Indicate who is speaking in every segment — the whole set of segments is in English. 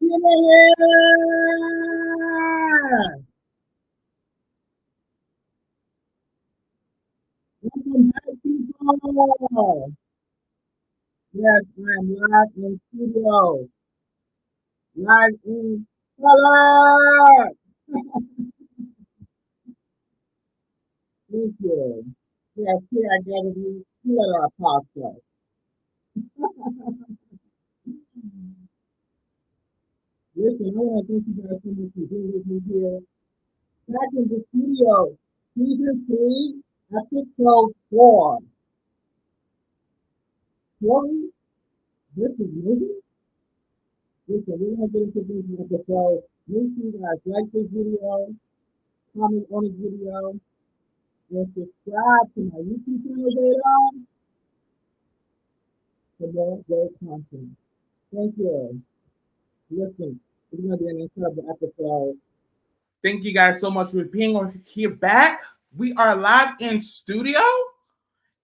Speaker 1: Welcome back, people. Yes, I'm live in studio, live in color. Thank you. Yes, here I get you. Here at our podcast. Listen, I want to thank you guys so much for being with me here. Back in the studio, season 3, episode 4. Tory, this is me. Listen, we're going to get into this episode. Make sure you guys like this video, comment on this video, and subscribe to my YouTube channel later for more great content. Thank you. Listen, it's going to be an incredible episode. Thank you guys so much for being here back. We are live in studio,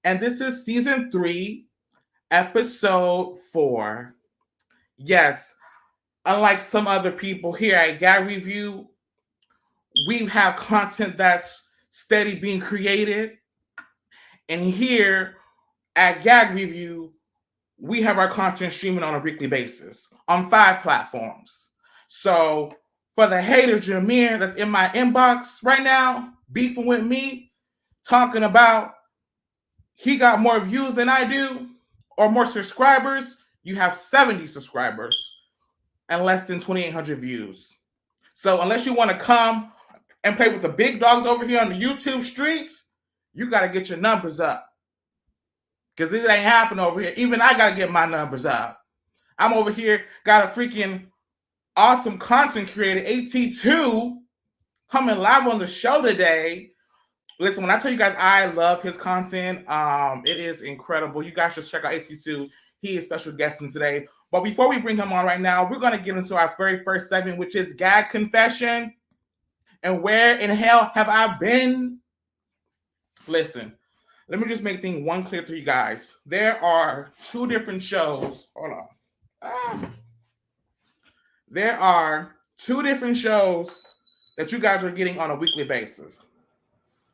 Speaker 1: and this is season 3, episode 4. Yes, unlike some other people here at GAG-REVIEW, we have content that's steady being created. And here at GAG-REVIEW, we have our content streaming on a weekly basis on 5 platforms. So for the hater Jameer that's in my inbox right now, beefing with me, talking about he got more views than I do or more subscribers, you have 70 subscribers and less than 2,800 views. So unless you want to come and play with the big dogs over here on the YouTube streets, you got to get your numbers up. Because it ain't happening over here. Even I got to get my numbers up. I'm over here, got a freaking awesome content creator, AT2, coming live on the show today. Listen, when I tell you guys I love his content, it is incredible. You guys should check out AT2. He is special guesting today. But before we bring him on right now, we're going to get into our very first segment, which is Gag Confession. And where in hell have I been? Listen, let me just make things one clear to you guys. There are 2 different shows. Hold on. There are 2 different shows that you guys are getting on a weekly basis.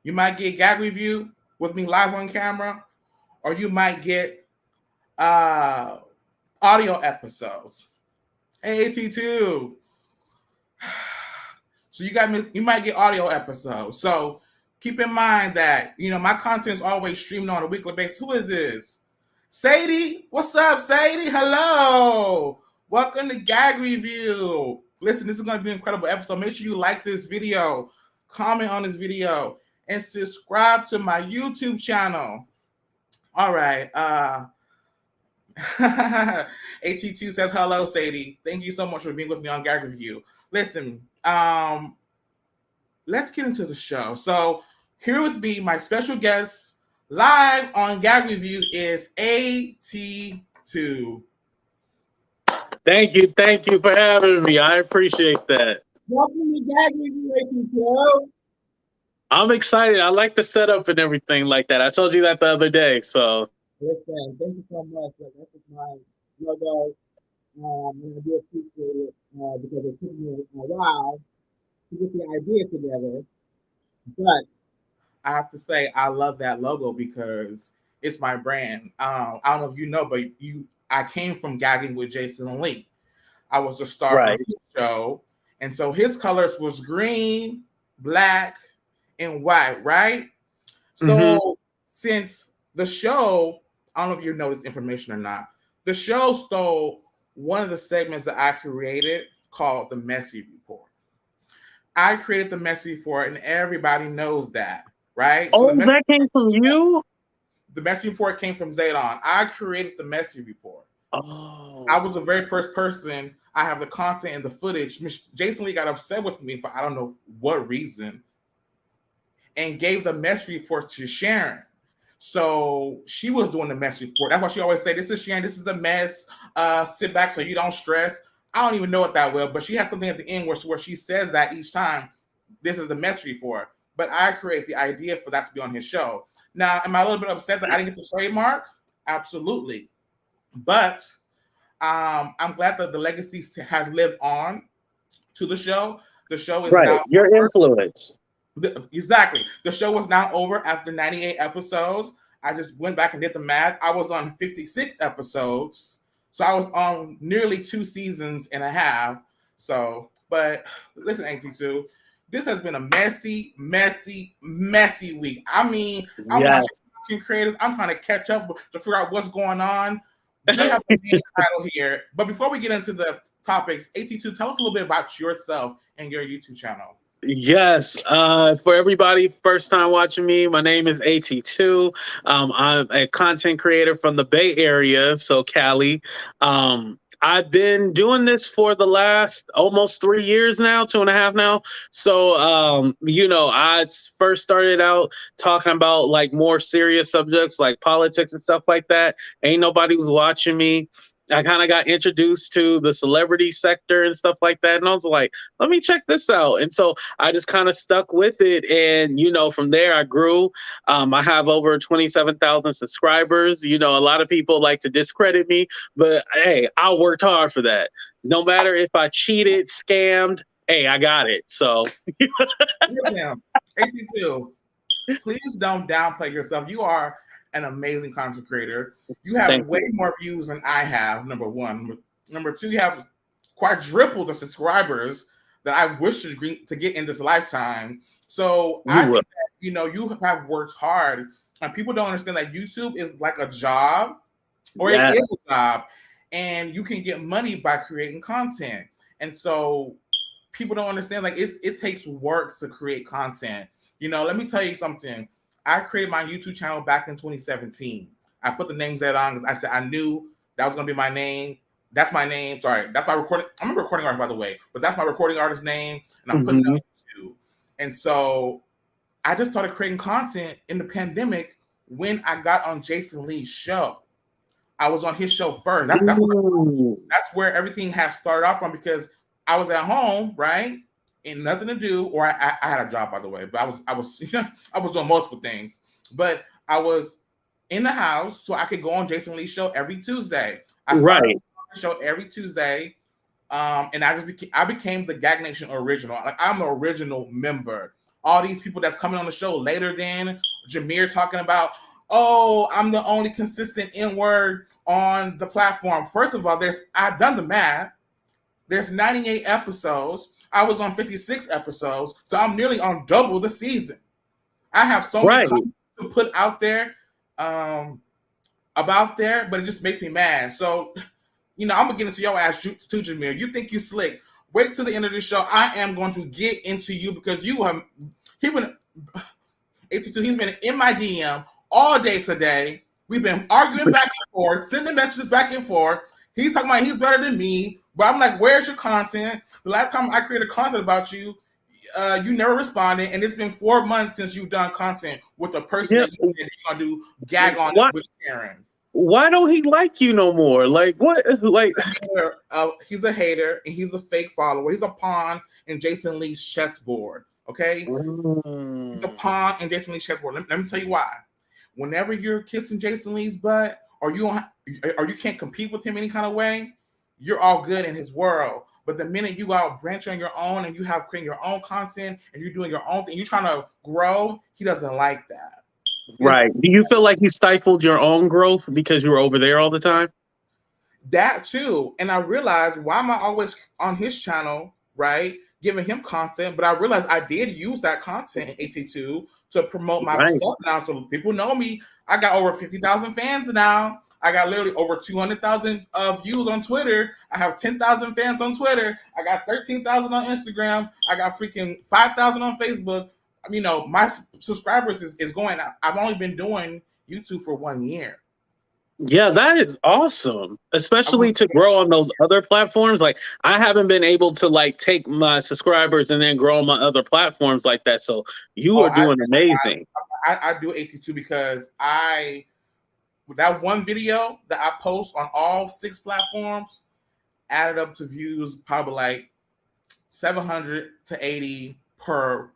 Speaker 1: You might get GAG-REVIEW with me live on camera, or you might get audio episodes. Hey, AT2. So you might get audio episodes. So keep in mind that, my content is always streamed on a weekly basis. Who is this? Sadie? What's up, Sadie? Hello. Welcome to GAG-REVIEW. Listen, this is going to be an incredible episode. Make sure you like this video, comment on this video, and subscribe to my YouTube channel. All right. AT2 says hello, Sadie. Thank you so much for being with me on GAG-REVIEW. Listen, let's get into the show. So here with me, my special guest live on GAG-REVIEW is AT2.
Speaker 2: Thank you for having me. I appreciate that.
Speaker 1: Welcome to GAG-REVIEW, AT2.
Speaker 2: I'm excited. I like the setup and everything like that. I told you that the other day. So
Speaker 1: listen, thank you so much. Like, this is my logo. And I do appreciate it because it took me a while to get the idea together. But I have to say, I love that logo because it's my brand. I don't know if you know, but I came from gagging with Jason Lee. I was the star of the show. And so his colors was green, black, and white, right? So since the show, I don't know if you know this information or not, the show stole one of the segments that I created called the Messy Report. I created the Messy Report, and everybody knows that, right?
Speaker 2: Oh, so that came from you?
Speaker 1: The Messy Report came from Zaydon. I created the Messy Report.
Speaker 2: Oh.
Speaker 1: I was the very first person. I have the content and the footage. Jason Lee got upset with me for I don't know what reason and gave the Messy Report to Sharon. So she was doing the Mess Report. That's why she always say, this is Sharon, this is the mess. Sit back so you don't stress. I don't even know it that well, but she has something at the end where she says that each time, this is the Mess Report. But I created the idea for that to be on his show. Now, am I a little bit upset that I didn't get the trademark? Absolutely. But I'm glad that the legacy has lived on to the show. The show is
Speaker 2: Right.
Speaker 1: now
Speaker 2: Your influence.
Speaker 1: exactly. The show was now over after 98 episodes. I just went back and did the math. I was on 56 episodes. So I was on nearly 2 seasons and a half. So, but listen, AT2, this has been a messy week. I mean, I'm
Speaker 2: Yeah.
Speaker 1: watching creators. I'm trying to catch up to figure out what's going on. We have a main title here. But before we get into the topics, AT2, tell us a little bit about yourself and your YouTube channel.
Speaker 2: Yes. For everybody first time watching me, my name is AT2. I'm a content creator from the Bay Area, so Cali. I've been doing this for the last almost 3 years now, 2.5 now. So, I first started out talking about like more serious subjects like politics and stuff like that. Ain't nobody was watching me. I kind of got introduced to the celebrity sector and stuff like that. And I was like, let me check this out. And so I just kind of stuck with it. And, from there I grew. I have over 27,000 subscribers. A lot of people like to discredit me, but hey, I worked hard for that. No matter if I cheated, scammed, hey, I got it. So.
Speaker 1: Listen, AT2, please don't downplay yourself. You are an amazing content creator. You have way more views than I have, number one. Number two, you have quadruple the subscribers that I wish to get in this lifetime. So I think that, you have worked hard. And people don't understand that YouTube is like a job, or it is a job, and you can get money by creating content. And so people don't understand, like, it takes work to create content. Let me tell you something. I created my YouTube channel back in 2017. I put the name Zaydon because I said I knew that was going to be my name. That's my name. Sorry, that's my recording. I'm a recording artist, by the way, but that's my recording artist name, and I'm putting it on YouTube. And so I just started creating content in the pandemic when I got on Jason Lee's show. I was on his show first. That's where everything has started off from, because I was at home, right? And nothing to do, or I had a job, by the way, but I was I was doing multiple things, but I was in the house so I could go on Jason Lee's show every Tuesday. I started the show every Tuesday, and I became the Gag Nation original. Like, I'm an original member. All these people that's coming on the show later than Jameer talking about, oh, I'm the only consistent N-word on the platform. First of all, I've done the math. There's 98 episodes. I was on 56 episodes, so I'm nearly on double the season. I have so many comments to put out there about there, but it just makes me mad. So, I'm gonna get into your ass too, Jameer. You think you slick? Wait till the end of the show. I am going to get into you, because AT2, he's been in my DM all day today. We've been arguing back and forth, sending messages back and forth. He's talking about he's better than me. But I'm like, where's your content? The last time I created content about you, you never responded, and it's been 4 months since you've done content with a person that you said you're gonna do gag on with Karen.
Speaker 2: Why don't he like you no more? Like, what? Like,
Speaker 1: he's a hater, and he's a fake follower. He's a pawn in Jason Lee's chessboard. Okay, he's a pawn in Jason Lee's chessboard. Let me tell you why. Whenever you're kissing Jason Lee's butt, or you can't compete with him any kind of way, you're all good in his world. But the minute you go out, branch on your own, and you have creating your own content, and you're doing your own thing, you're trying to grow, he doesn't like that.
Speaker 2: Right. Do you feel like you stifled your own growth because you were over there all the time?
Speaker 1: That too. And I realized, why am I always on his channel, right, giving him content? But I realized I did use that content in AT2 to promote myself now. So people know me. I got over 50,000 fans now. I got literally over 200,000 views on Twitter. I have 10,000 fans on Twitter. I got 13,000 on Instagram. I got freaking 5,000 on Facebook. My subscribers is going. I've only been doing YouTube for 1 year.
Speaker 2: Yeah, that is awesome, especially to grow on those other platforms. Like, I haven't been able to like take my subscribers and then grow on my other platforms like that. So you are doing amazing.
Speaker 1: I do AT2 because that one video that I post on all 6 platforms added up to views probably like 700 to 80 per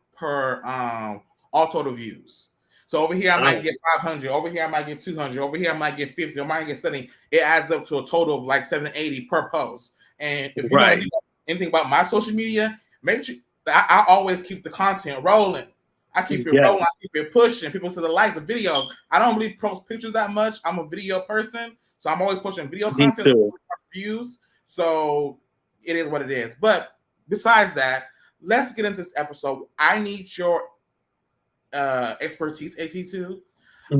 Speaker 1: all total views. So over here I might
Speaker 2: Oh.
Speaker 1: get 500. Over here I might get 200. Over here I might get 50. I might get 70. It adds up to a total of like 780 per post. And if you know anything about my social media, make sure I always keep the content rolling. I keep it rolling. I keep it pushing. People see the likes, the videos. I don't really post pictures that much. I'm a video person, so I'm always pushing video content, views. So it is what it is. But besides that, let's get into this episode. I need your expertise, AT2.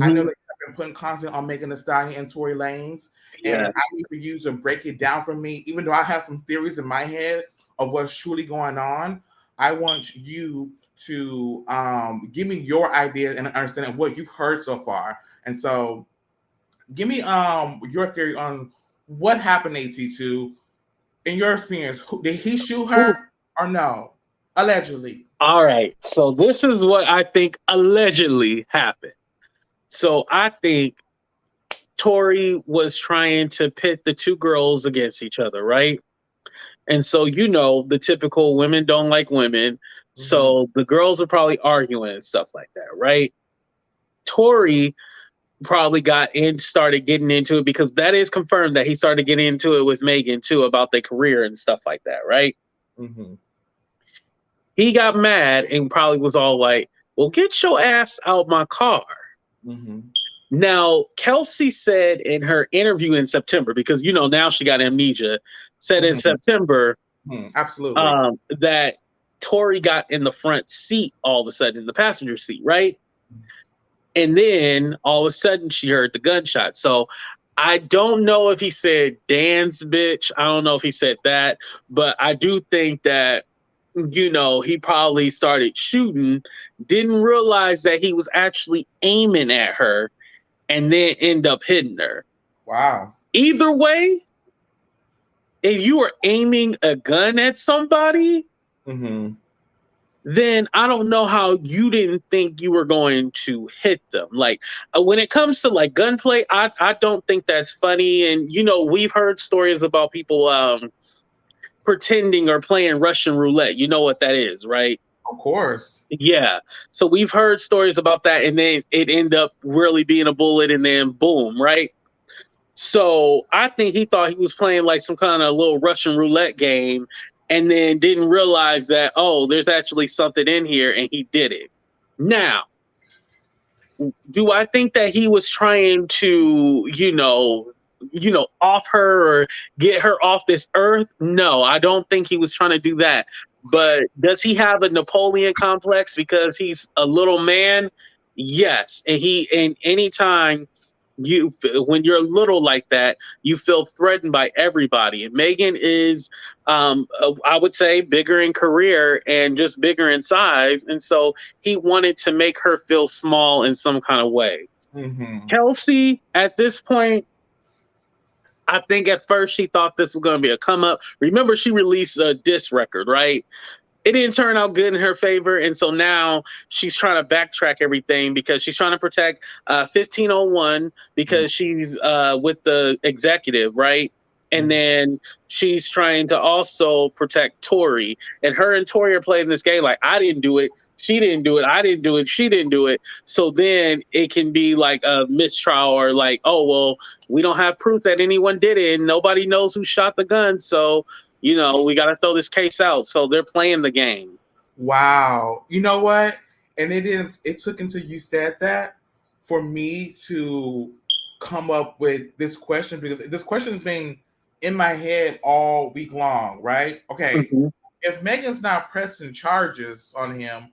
Speaker 1: I know that you've been putting content on Megan Thee Stallion and Tory Lanez, and I need for you to break it down for me. Even though I have some theories in my head of what's truly going on, I want you to give me your ideas and understanding of what you've heard so far. And so give me your theory on what happened, AT2. In your experience, did he shoot her or no? Allegedly.
Speaker 2: All right. So this is what I think allegedly happened. So I think Tory was trying to pit the two girls against each other, right? And so, you know, the typical women don't like women. So the girls are probably arguing and stuff like that, right? Tory probably started getting into it, because that is confirmed that he started getting into it with Megan too, about their career and stuff like that, right? He got mad and probably was all like, well, get your ass out my car. Now, Kelsey said in her interview in September, because, you know, now she got amnesia, said in September,
Speaker 1: absolutely,
Speaker 2: that Tory got in the front seat all of a sudden, in the passenger seat, right? And then all of a sudden she heard the gunshot. So I don't know if he said dance bitch. I don't know if he said that, but I do think that, you know, he probably started shooting, didn't realize that he was actually aiming at her, and then end up hitting her.
Speaker 1: Wow.
Speaker 2: Either way, if you are aiming a gun at somebody, then I don't know how you didn't think you were going to hit them. Like, when it comes to like gunplay, I don't think that's funny. And, you know, we've heard stories about people pretending or playing Russian roulette. You know what that is, right?
Speaker 1: Of course.
Speaker 2: Yeah. So we've heard stories about that, and then it ended up really being a bullet, and then boom, right? So I think he thought he was playing like some kind of little Russian roulette game, and then didn't realize that, oh, there's actually something in here, and he did it. Now, do I think that he was trying to, you know, off her or get her off this earth? No, I don't think he was trying to do that. But does he have a Napoleon complex because he's a little man? Yes. And anytime when you're little like that, you feel threatened by everybody. And Megan is, I would say, bigger in career and just bigger in size. And so he wanted to make her feel small in some kind of way. Kelsey, at this point, I think at first she thought this was going to be a come up. Remember, she released a diss record, right? It didn't turn out good in her favor. And so now she's trying to backtrack everything, because she's trying to protect 1501, because she's with the executive, right? And then she's trying to also protect Tory. And her and Tory are playing this game like, I didn't do it. She didn't do it. I didn't do it. She didn't do it. So then it can be like a mistrial, or like, oh, well, we don't have proof that anyone did it, and nobody knows who shot the gun. So, you know, we got to throw this case out. So they're playing the game.
Speaker 1: Wow. You know what? And it took until you said that for me to come up with this question, because this question has been in my head all week long, right? Okay. If Megan's not pressing charges on him,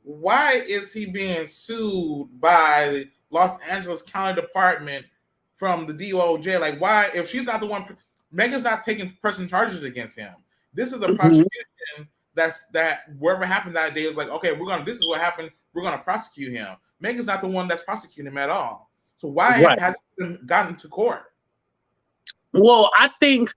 Speaker 1: why is he being sued by the Los Angeles County Department from the DOJ? Like, why, if she's not the one, Megan's not taking pressing charges against him. This is a prosecution that wherever happened that day is like, okay, this is what happened. We're going to prosecute him. Megan's not the one that's prosecuting him at all. So why has it gotten to court?
Speaker 2: Well, I think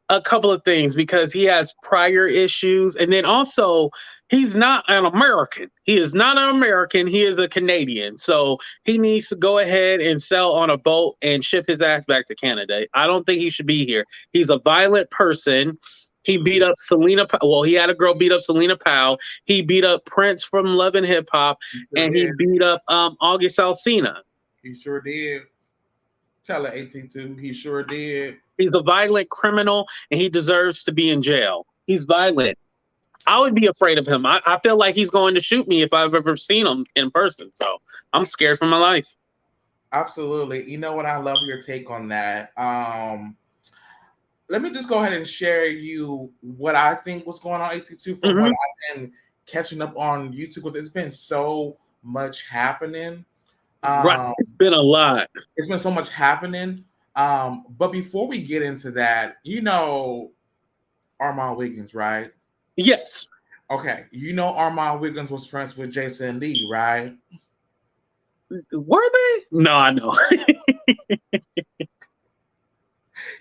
Speaker 2: a couple of things, because he has prior issues, and then also he's not an American. He is not an American. He is a Canadian. So he needs to go ahead and sell on a boat and ship his ass back to Canada. I don't think he should be here. He's a violent person. He beat up Selena. Well, he had a girl beat up Selena Powell. He beat up Prince from Love and Hip Hop, and he beat up August Alsina.
Speaker 1: He sure did. Tell her 18-2. He sure did.
Speaker 2: He's a violent criminal, and he deserves to be in jail. He's violent. I would be afraid of him. I feel like he's going to shoot me if I've ever seen him in person. So I'm scared for my life.
Speaker 1: Absolutely. You know what? I love your take on that. Let me just go ahead and share you what I think was going on 82 from what I've been catching up on YouTube, because it's been so much happening.
Speaker 2: Right. It's been a lot.
Speaker 1: It's been so much happening. But before we get into that, you know Armand Wiggins, right?
Speaker 2: Yes.
Speaker 1: Okay. You know Armand Wiggins was friends with Jason Lee, right?
Speaker 2: Were they? No, I know.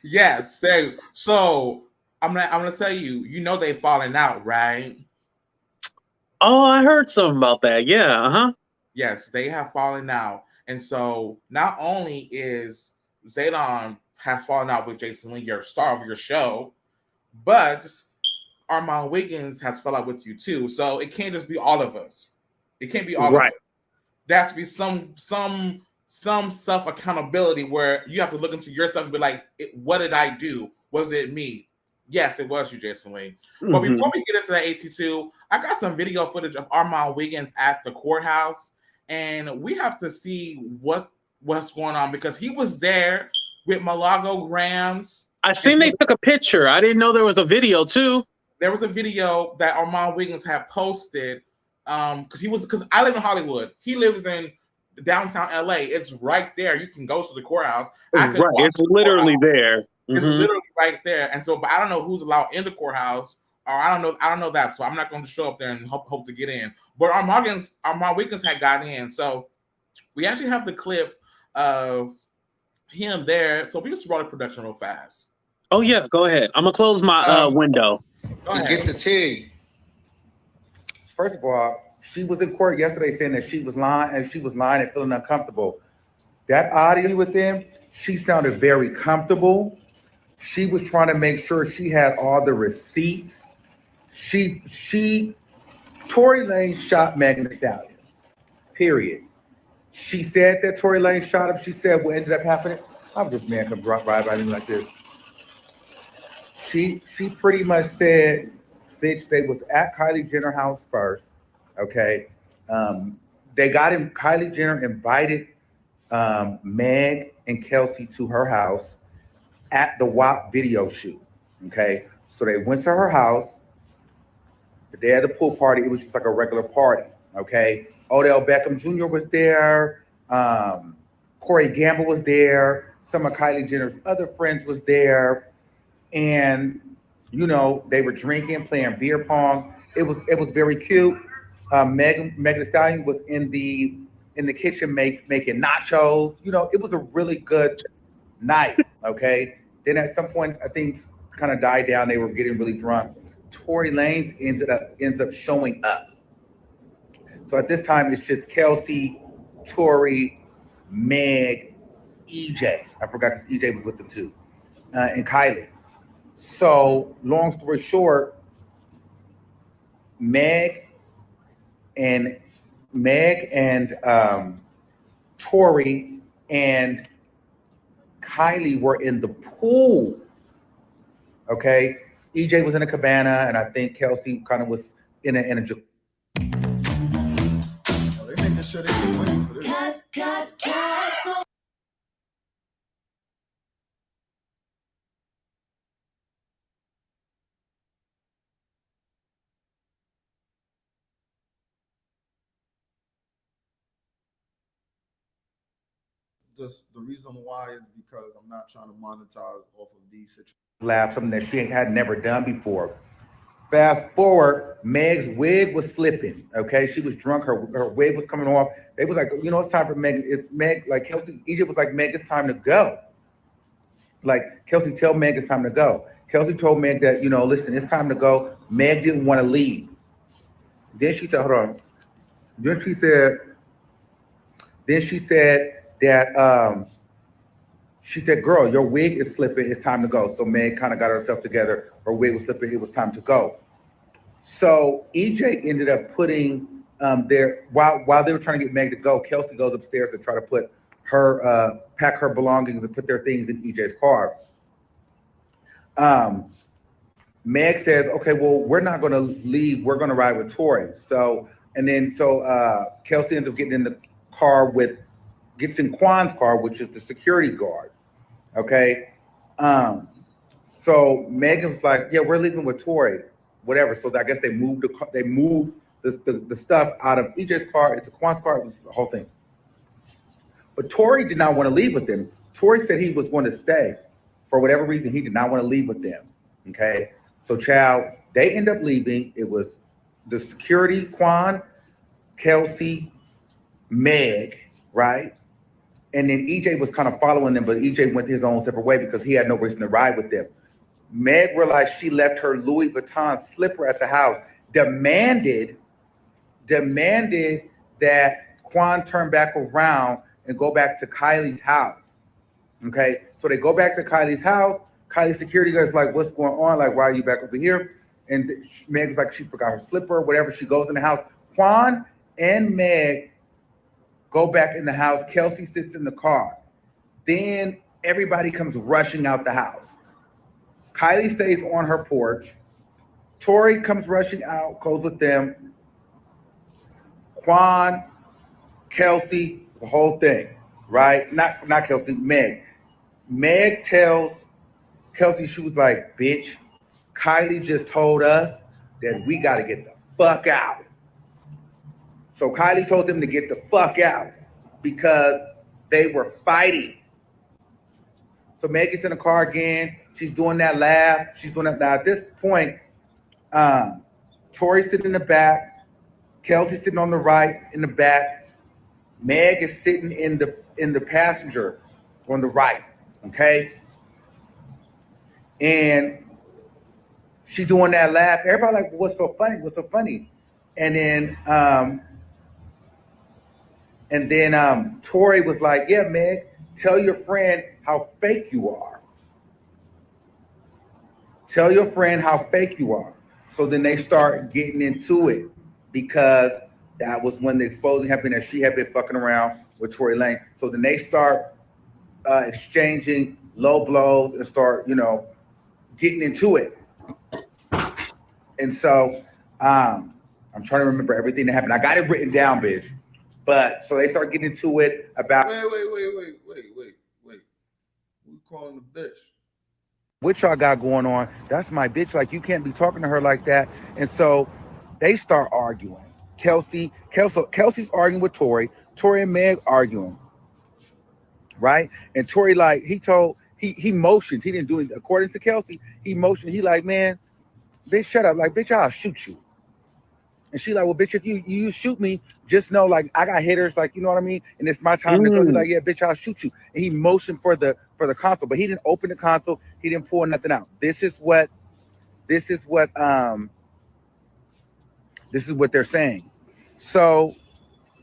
Speaker 1: Yes. So I'm gonna tell you, you know they've fallen out, right?
Speaker 2: Oh, I heard something about that. Yeah.
Speaker 1: Yes, they have fallen out. And so not only is Zaydon has fallen out with Jason Lee, your star of your show, but Armand Wiggins has fell out with you too. So it can't just be all of us. It can't be all of us. There has to be some self accountability where you have to look into yourself and be like, what did I do? Was it me? Yes, it was you, Jason Lee. But before we get into that 82, I got some video footage of Armand Wiggins at the courthouse, and we have to see what's going on, because he was there with Malago Grams.
Speaker 2: I seen they took a picture. I didn't know there was a video too.
Speaker 1: There was a video that Armand Wiggins had posted because I live in Hollywood. He lives in downtown LA. It's right there. You can go to the courthouse.
Speaker 2: It's literally there.
Speaker 1: It's literally right there. And so, but I don't know who's allowed in the courthouse, or I don't know that. So I'm not going to show up there and hope to get in. But Armand Wiggins had gotten in. So we actually have the clip of him there. So we just roll the production real fast.
Speaker 2: Oh yeah, go ahead. I'm gonna close my window.
Speaker 3: Get the tea.
Speaker 4: First of all, she was in court yesterday saying that she was lying and feeling uncomfortable. That audio with them, she sounded very comfortable. She was trying to make sure she had all the receipts. Tory Lanez shot Megan Thee Stallion. Period. She said that Tory Lanez shot him. She said what ended up happening. I'm just man come drop right by me like this. She pretty much said, bitch, they was at Kylie Jenner house first. Okay. They got him, Kylie Jenner invited Meg and Kelsey to her house at the WAP video shoot. Okay. So they went to her house. The day of the pool party, it was just like a regular party. Okay. Odell Beckham Jr. was there. Corey Gamble was there. Some of Kylie Jenner's other friends was there. And, you know, they were drinking, playing beer pong. It was very cute. Megan Thee Stallion was in the kitchen making nachos. You know, it was a really good night. Okay. Then at some point, I think kind of died down. They were getting really drunk. Tory Lanez ends up showing up. So at this time, it's just Kelsey, Tory, Meg, EJ. I forgot because EJ was with them too, and Kylie. So long story short, Meg and Tory and Kylie were in the pool. Okay, EJ was in a cabana, and I think Kelsey kind of was in a.
Speaker 3: They making sure they get money for this. Just the reason why is because I'm not trying to monetize off of these situations.
Speaker 4: Lab, something that she had never done before. Fast forward, Meg's wig was slipping. Okay, she was drunk. Her wig was coming off. They was like, you know, it's time for Meg. It's Meg. Like Kelsey, Egypt was like, Meg, it's time to go. Like Kelsey, tell Meg it's time to go. Kelsey told Meg that, you know, listen, it's time to go. Meg didn't want to leave. Then she said, hold on. Then she said that she said, girl, your wig is slipping. It's time to go. So Meg kind of got herself together. Her wig was slipping. It was time to go. So EJ ended up putting while they were trying to get Meg to go, Kelsey goes upstairs to try to put her pack her belongings and put their things in EJ's car. Meg says, okay, well, we're not going to leave. We're going to ride with Tory. So Kelsey ends up getting in the car gets in Quan's car, which is the security guard. Okay. So Megan was like, yeah, we're leaving with Tory, whatever. So I guess they moved the stuff out of EJ's car into Quan's car. It was the whole thing. But Tory did not want to leave with them. Tory said he was going to stay. For whatever reason, he did not want to leave with them. Okay. So child, they end up leaving. It was the security, Quan, Kelsey, Meg, right? And then EJ was kind of following them, but EJ went his own separate way because he had no reason to ride with them. Meg realized she left her Louis Vuitton slipper at the house, demanded that Quan turn back around and go back to Kylie's house. Okay, so they go back to Kylie's house. Kylie's security guard's like, what's going on? Like, why are you back over here? And Meg was like, she forgot her slipper, whatever. She goes in the house. Quan and Meg go back in the house. Kelsey sits in the car. Then everybody comes rushing out the house. Kylie stays on her porch. Tory comes rushing out, goes with them. Quan, Kelsey, the whole thing, right? Not Kelsey, Meg. Meg tells Kelsey, she was like, bitch, Kylie just told us that we got to get the fuck out. So Kylie told them to get the fuck out because they were fighting. So Meg gets in the car again. She's doing that laugh. She's doing that. Now at this point, Tory's sitting in the back. Kelsey's sitting on the right in the back. Meg is sitting in the passenger on the right. Okay. And she doing that laugh. Everybody like, what's so funny? What's so funny? And then Tory was like, yeah, Meg, tell your friend how fake you are. Tell your friend how fake you are. So then they start getting into it because that was when the exposing happened that she had been fucking around with Tory Lanez. So then they start exchanging low blows and start, getting into it. And so I'm trying to remember everything that happened. I got it written down, bitch. But so they start getting into it about.
Speaker 3: Wait. Who calling the bitch?
Speaker 4: What y'all got going on? That's my bitch. Like, you can't be talking to her like that. And so they start arguing. Kelsey's arguing with Tory. Tory and Meg arguing. Right? And Tory, like, he motioned. He didn't do it. According to Kelsey, he motioned. He like, man, bitch, shut up. Like, bitch, I'll shoot you. And she like, well, bitch, if you shoot me, just know, like, I got hitters, like, you know what I mean? And it's my time to go. He's like, yeah, bitch, I'll shoot you. And he motioned for the console, but he didn't open the console. He didn't pull nothing out. This is what they're saying. So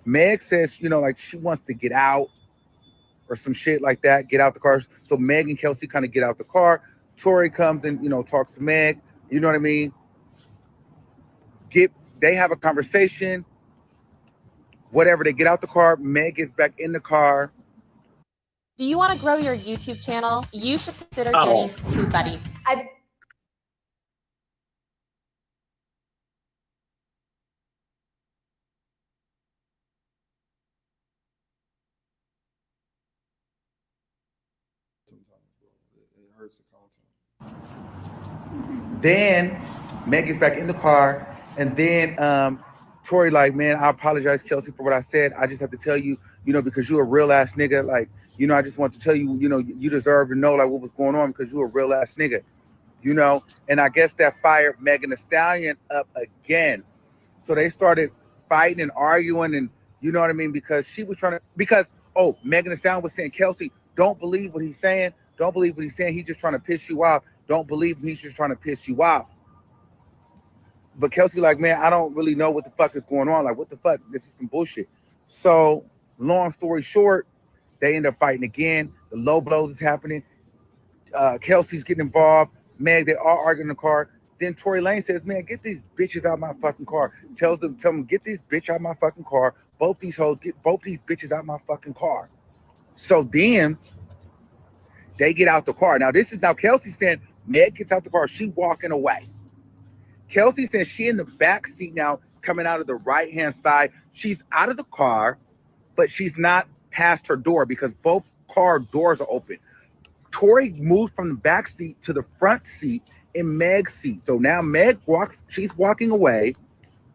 Speaker 4: Meg says, like, she wants to get out or some shit like that, get out the car. So Meg and Kelsey kind of get out the car. Tory comes and, talks to Meg. You know what I mean? They have a conversation. Whatever, they get out the car. Meg gets back in the car.
Speaker 5: Do you want to grow your YouTube channel? You should consider getting TubeBuddy.
Speaker 3: It hurts the content.
Speaker 4: Then Meg gets back in the car, and then Tory like, man, I apologize, Kelsey, for what I said. I just have to tell you, because you're a real ass nigga. Like, I just want to tell you, you deserve to know like what was going on because you're a real ass nigga, And I guess that fired Megan Thee Stallion up again. So they started fighting and arguing, and you know what I mean, because she was Megan Thee Stallion was saying, Kelsey, don't believe what he's saying. Don't believe what he's saying. He's just trying to piss you off. Don't believe him. He's just trying to piss you off. But Kelsey like, man, I don't really know what the fuck is going on. Like, what the fuck? This is some bullshit. So long story short, they end up fighting again. The low blows is happening. Kelsey's getting involved. Meg, they all arguing in the car. Then Tory Lanez says, man, get these bitches out of my fucking car. Tell them, get this bitch out of my fucking car. Both these hoes, get both these bitches out of my fucking car. So then they get out the car. Now Kelsey saying Meg gets out the car. She walking away. Kelsey says she in the back seat now, coming out of the right-hand side. She's out of the car, but she's not past her door because both car doors are open. Tory moved from the back seat to the front seat in Meg's seat. So now Meg she's walking away.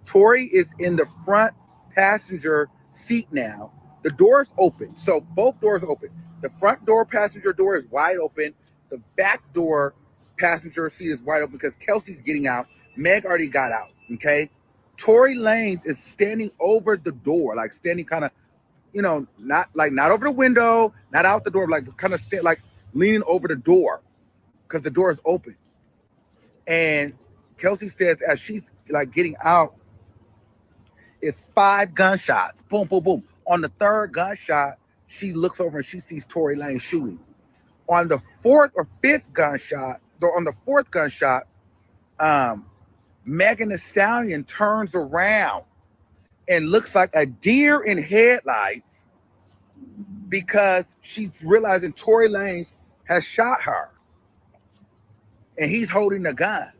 Speaker 4: Tory is in the front passenger seat now. The door's open. So both doors are open. The front door passenger door is wide open. The back door passenger seat is wide open because Kelsey's getting out. Meg already got out, okay? Tory Lanez is standing over the door, like standing kind of, not over the window, not out the door, like kind of like leaning over the door because the door is open. And Kelsey says as she's like getting out, it's 5 gunshots. Boom, boom, boom. On the 3rd gunshot, she looks over and she sees Tory Lanez shooting. On the 4th or 5th gunshot, Megan Thee Stallion turns around and looks like a deer in headlights because she's realizing Tory Lanez has shot her and he's holding a gun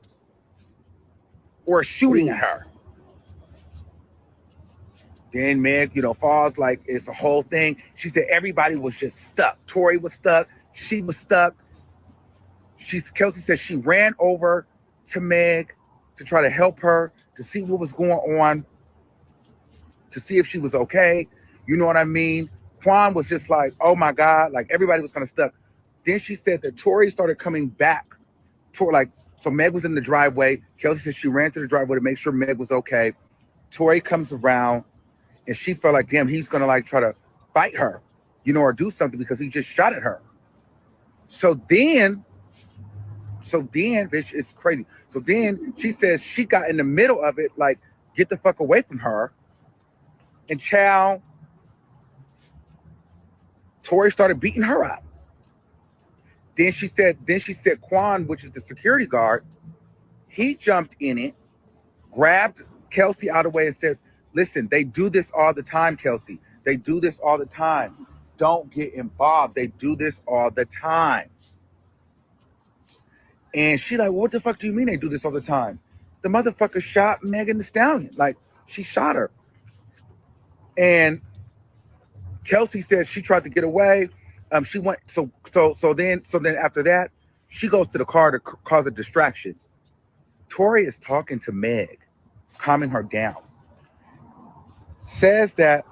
Speaker 4: or shooting at her. Then Meg, falls like it's a whole thing. She said everybody was just stuck. Tory was stuck. She was stuck. Kelsey said she ran over to Meg to try to help her, to see what was going on, to see if she was okay. You know what I mean? Quan was just like, oh my God, like everybody was kind of stuck. Then she said that Tory started coming back. So Meg was in the driveway. Kelsey said she ran to the driveway to make sure Meg was okay. Tory comes around and she felt like, damn, he's gonna like try to fight her, or do something because he just shot at her. So then, bitch, it's crazy. So then she says she got in the middle of it, like, get the fuck away from her. And Tory started beating her up. Then she said Quan, which is the security guard, he jumped in it, grabbed Kelsey out of the way and said, listen, they do this all the time, Kelsey. They do this all the time. Don't get involved. They do this all the time. And she like, what the fuck do you mean they do this all the time? The motherfucker shot Megan Thee Stallion. Like, she shot her. And Kelsey said she tried to get away. She went, so then after that, she goes to the car to cause a distraction. Tory is talking to Meg, calming her down. Says that,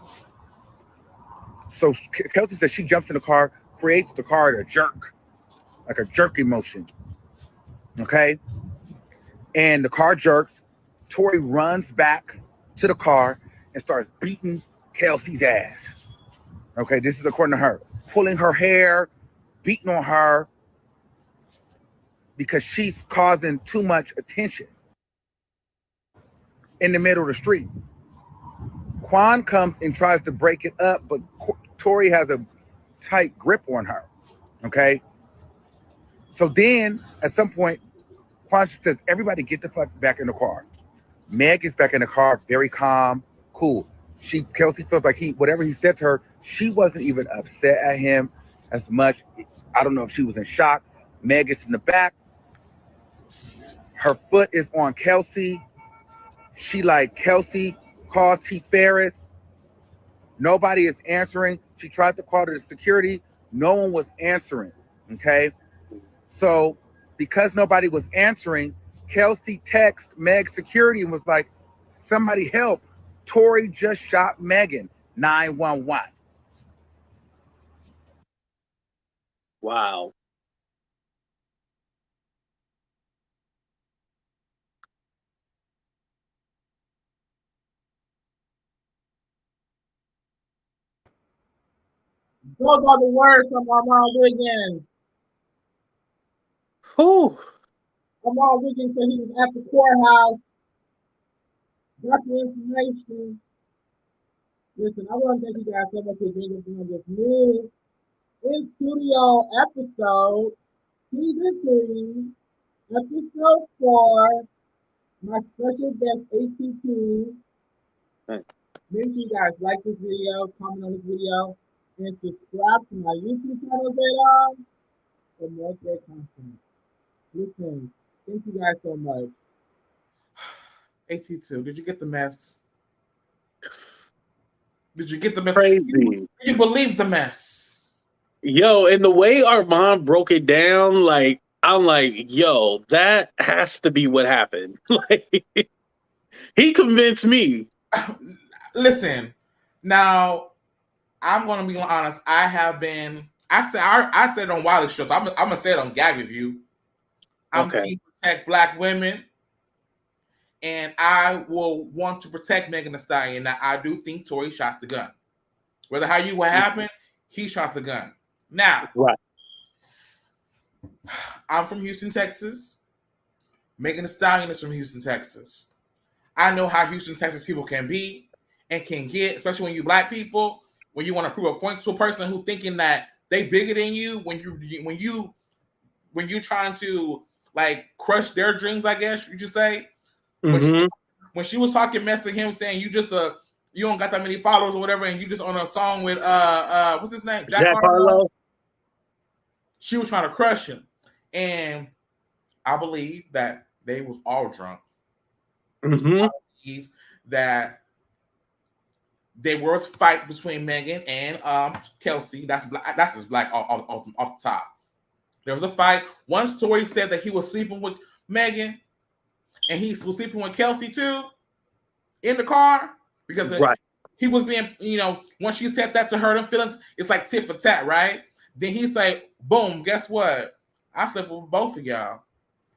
Speaker 4: so Kelsey says she jumps in the car, creates the car to jerk, like a jerking motion. Okay? And the car jerks. Tory runs back to the car and starts beating Kelsey's ass. Okay, this is according to her. Pulling her hair, beating on her because she's causing too much attention in the middle of the street. Quan comes and tries to break it up, but Tory has a tight grip on her. Okay? So then, at some point, Quan says, everybody get the fuck back in the car. Meg is back in the car, very calm, cool. Kelsey feels like whatever he said to her, she wasn't even upset at him as much. I don't know if she was in shock. Meg is in the back. Her foot is on Kelsey. She like, Kelsey, call T. Ferris. Nobody is answering. She tried to call to the security. No one was answering, okay? So because nobody was answering, Kelsey texted Meg security and was like, somebody help. Tory just shot Megan, 911.
Speaker 2: Wow.
Speaker 1: Those are the words from Armand Wiggins.
Speaker 2: Whew.
Speaker 1: Armand Wiggins said he was at the courthouse. Got the information. Listen, I want to thank you guys so much for being on this news. in studio episode, season 3, episode 4. My special guest AT2.
Speaker 2: Right.
Speaker 1: Make sure you guys like this video, comment on this video, and subscribe to my YouTube channel, Zaydon, for more great content. Listen, thank you guys so much. AT2, did you get the mess? Did you get the mess?
Speaker 2: Crazy.
Speaker 1: Can you believe the mess?
Speaker 2: Yo, and the way our mom broke it down, like, I'm like, yo, that has to be what happened. Like, he convinced me.
Speaker 1: Listen, now I'm gonna be honest. I said on Wiley shows. I'm gonna say it on GAG-REVIEW. I'm team protect Black women, and I will want to protect Megan Thee Stallion. Now, I do think Tory shot the gun. Whether what happened, he shot the gun. Now,
Speaker 2: right.
Speaker 1: I'm from Houston, Texas. Megan Thee Stallion is from Houston, Texas. I know how Houston, Texas people can be and can get, especially when you Black people, when you want to prove a point to a person who thinking that they bigger than you, when you trying to like crush their dreams, I guess you should say. When she was talking mess to him, saying you don't got that many followers or whatever, and you just on a song with what's his name, Jack Harlow. She was trying to crush him, and I believe that they was all drunk. I believe that there was a fight between Megan and Kelsey. That's just black off the top. There was a fight. Once Tory said that he was sleeping with Megan, and he was sleeping with Kelsey too, in the car, because he was being, once she said that to hurt him feelings, it's like tit for tat, right? Then he say, boom, guess what? I slept with both of y'all.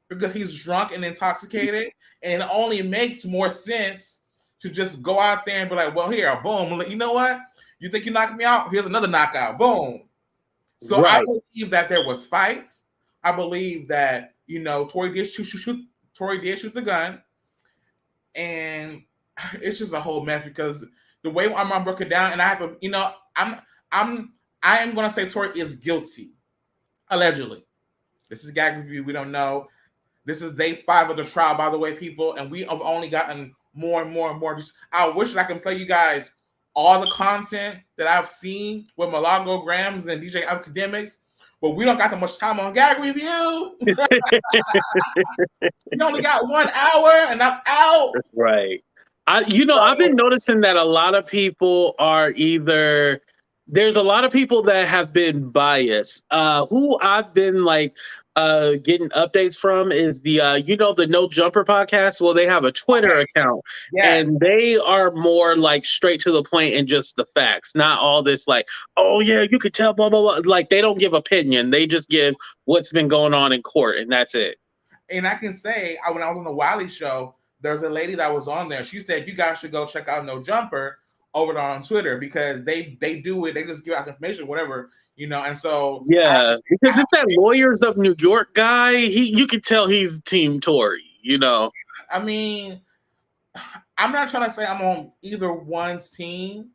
Speaker 1: Because he's drunk and intoxicated, and it only makes more sense to just go out there and be like, well, here, boom. You know what? You think you knocked me out? Here's another knockout. Boom. So I believe that there was fights. I believe that, Tory did shoot the gun. And it's just a whole mess because the way my mom broke it down, and I have to, I am gonna say Tory is guilty. Allegedly. This is GAG-REVIEW. We don't know. This is day 5 of the trial, by the way, people, and we have only gotten more and more and more. I wish that I can play you guys all the content that I've seen with Malago Grams and DJ Academics, but we don't got that much time on GAG-REVIEW. We only got 1 hour, and I'm out.
Speaker 2: Right. I've been noticing that a lot of people are there's a lot of people that have been biased. Who I've been getting updates from is the the No Jumper podcast. Well, they have a Twitter account, and they are more like straight to the point and just the facts, not all this like, oh yeah, you could tell, blah blah blah. Like they don't give opinion; they just give what's been going on in court, and that's it.
Speaker 1: And I can say, when I was on the Wiley show, there's a lady that was on there. She said you guys should go check out No Jumper over there on Twitter because they do it. They just give out information, whatever. And so
Speaker 2: because it's that Lawyers of New York guy. You could tell he's Team Tory.
Speaker 1: I mean, I'm not trying to say I'm on either one's team.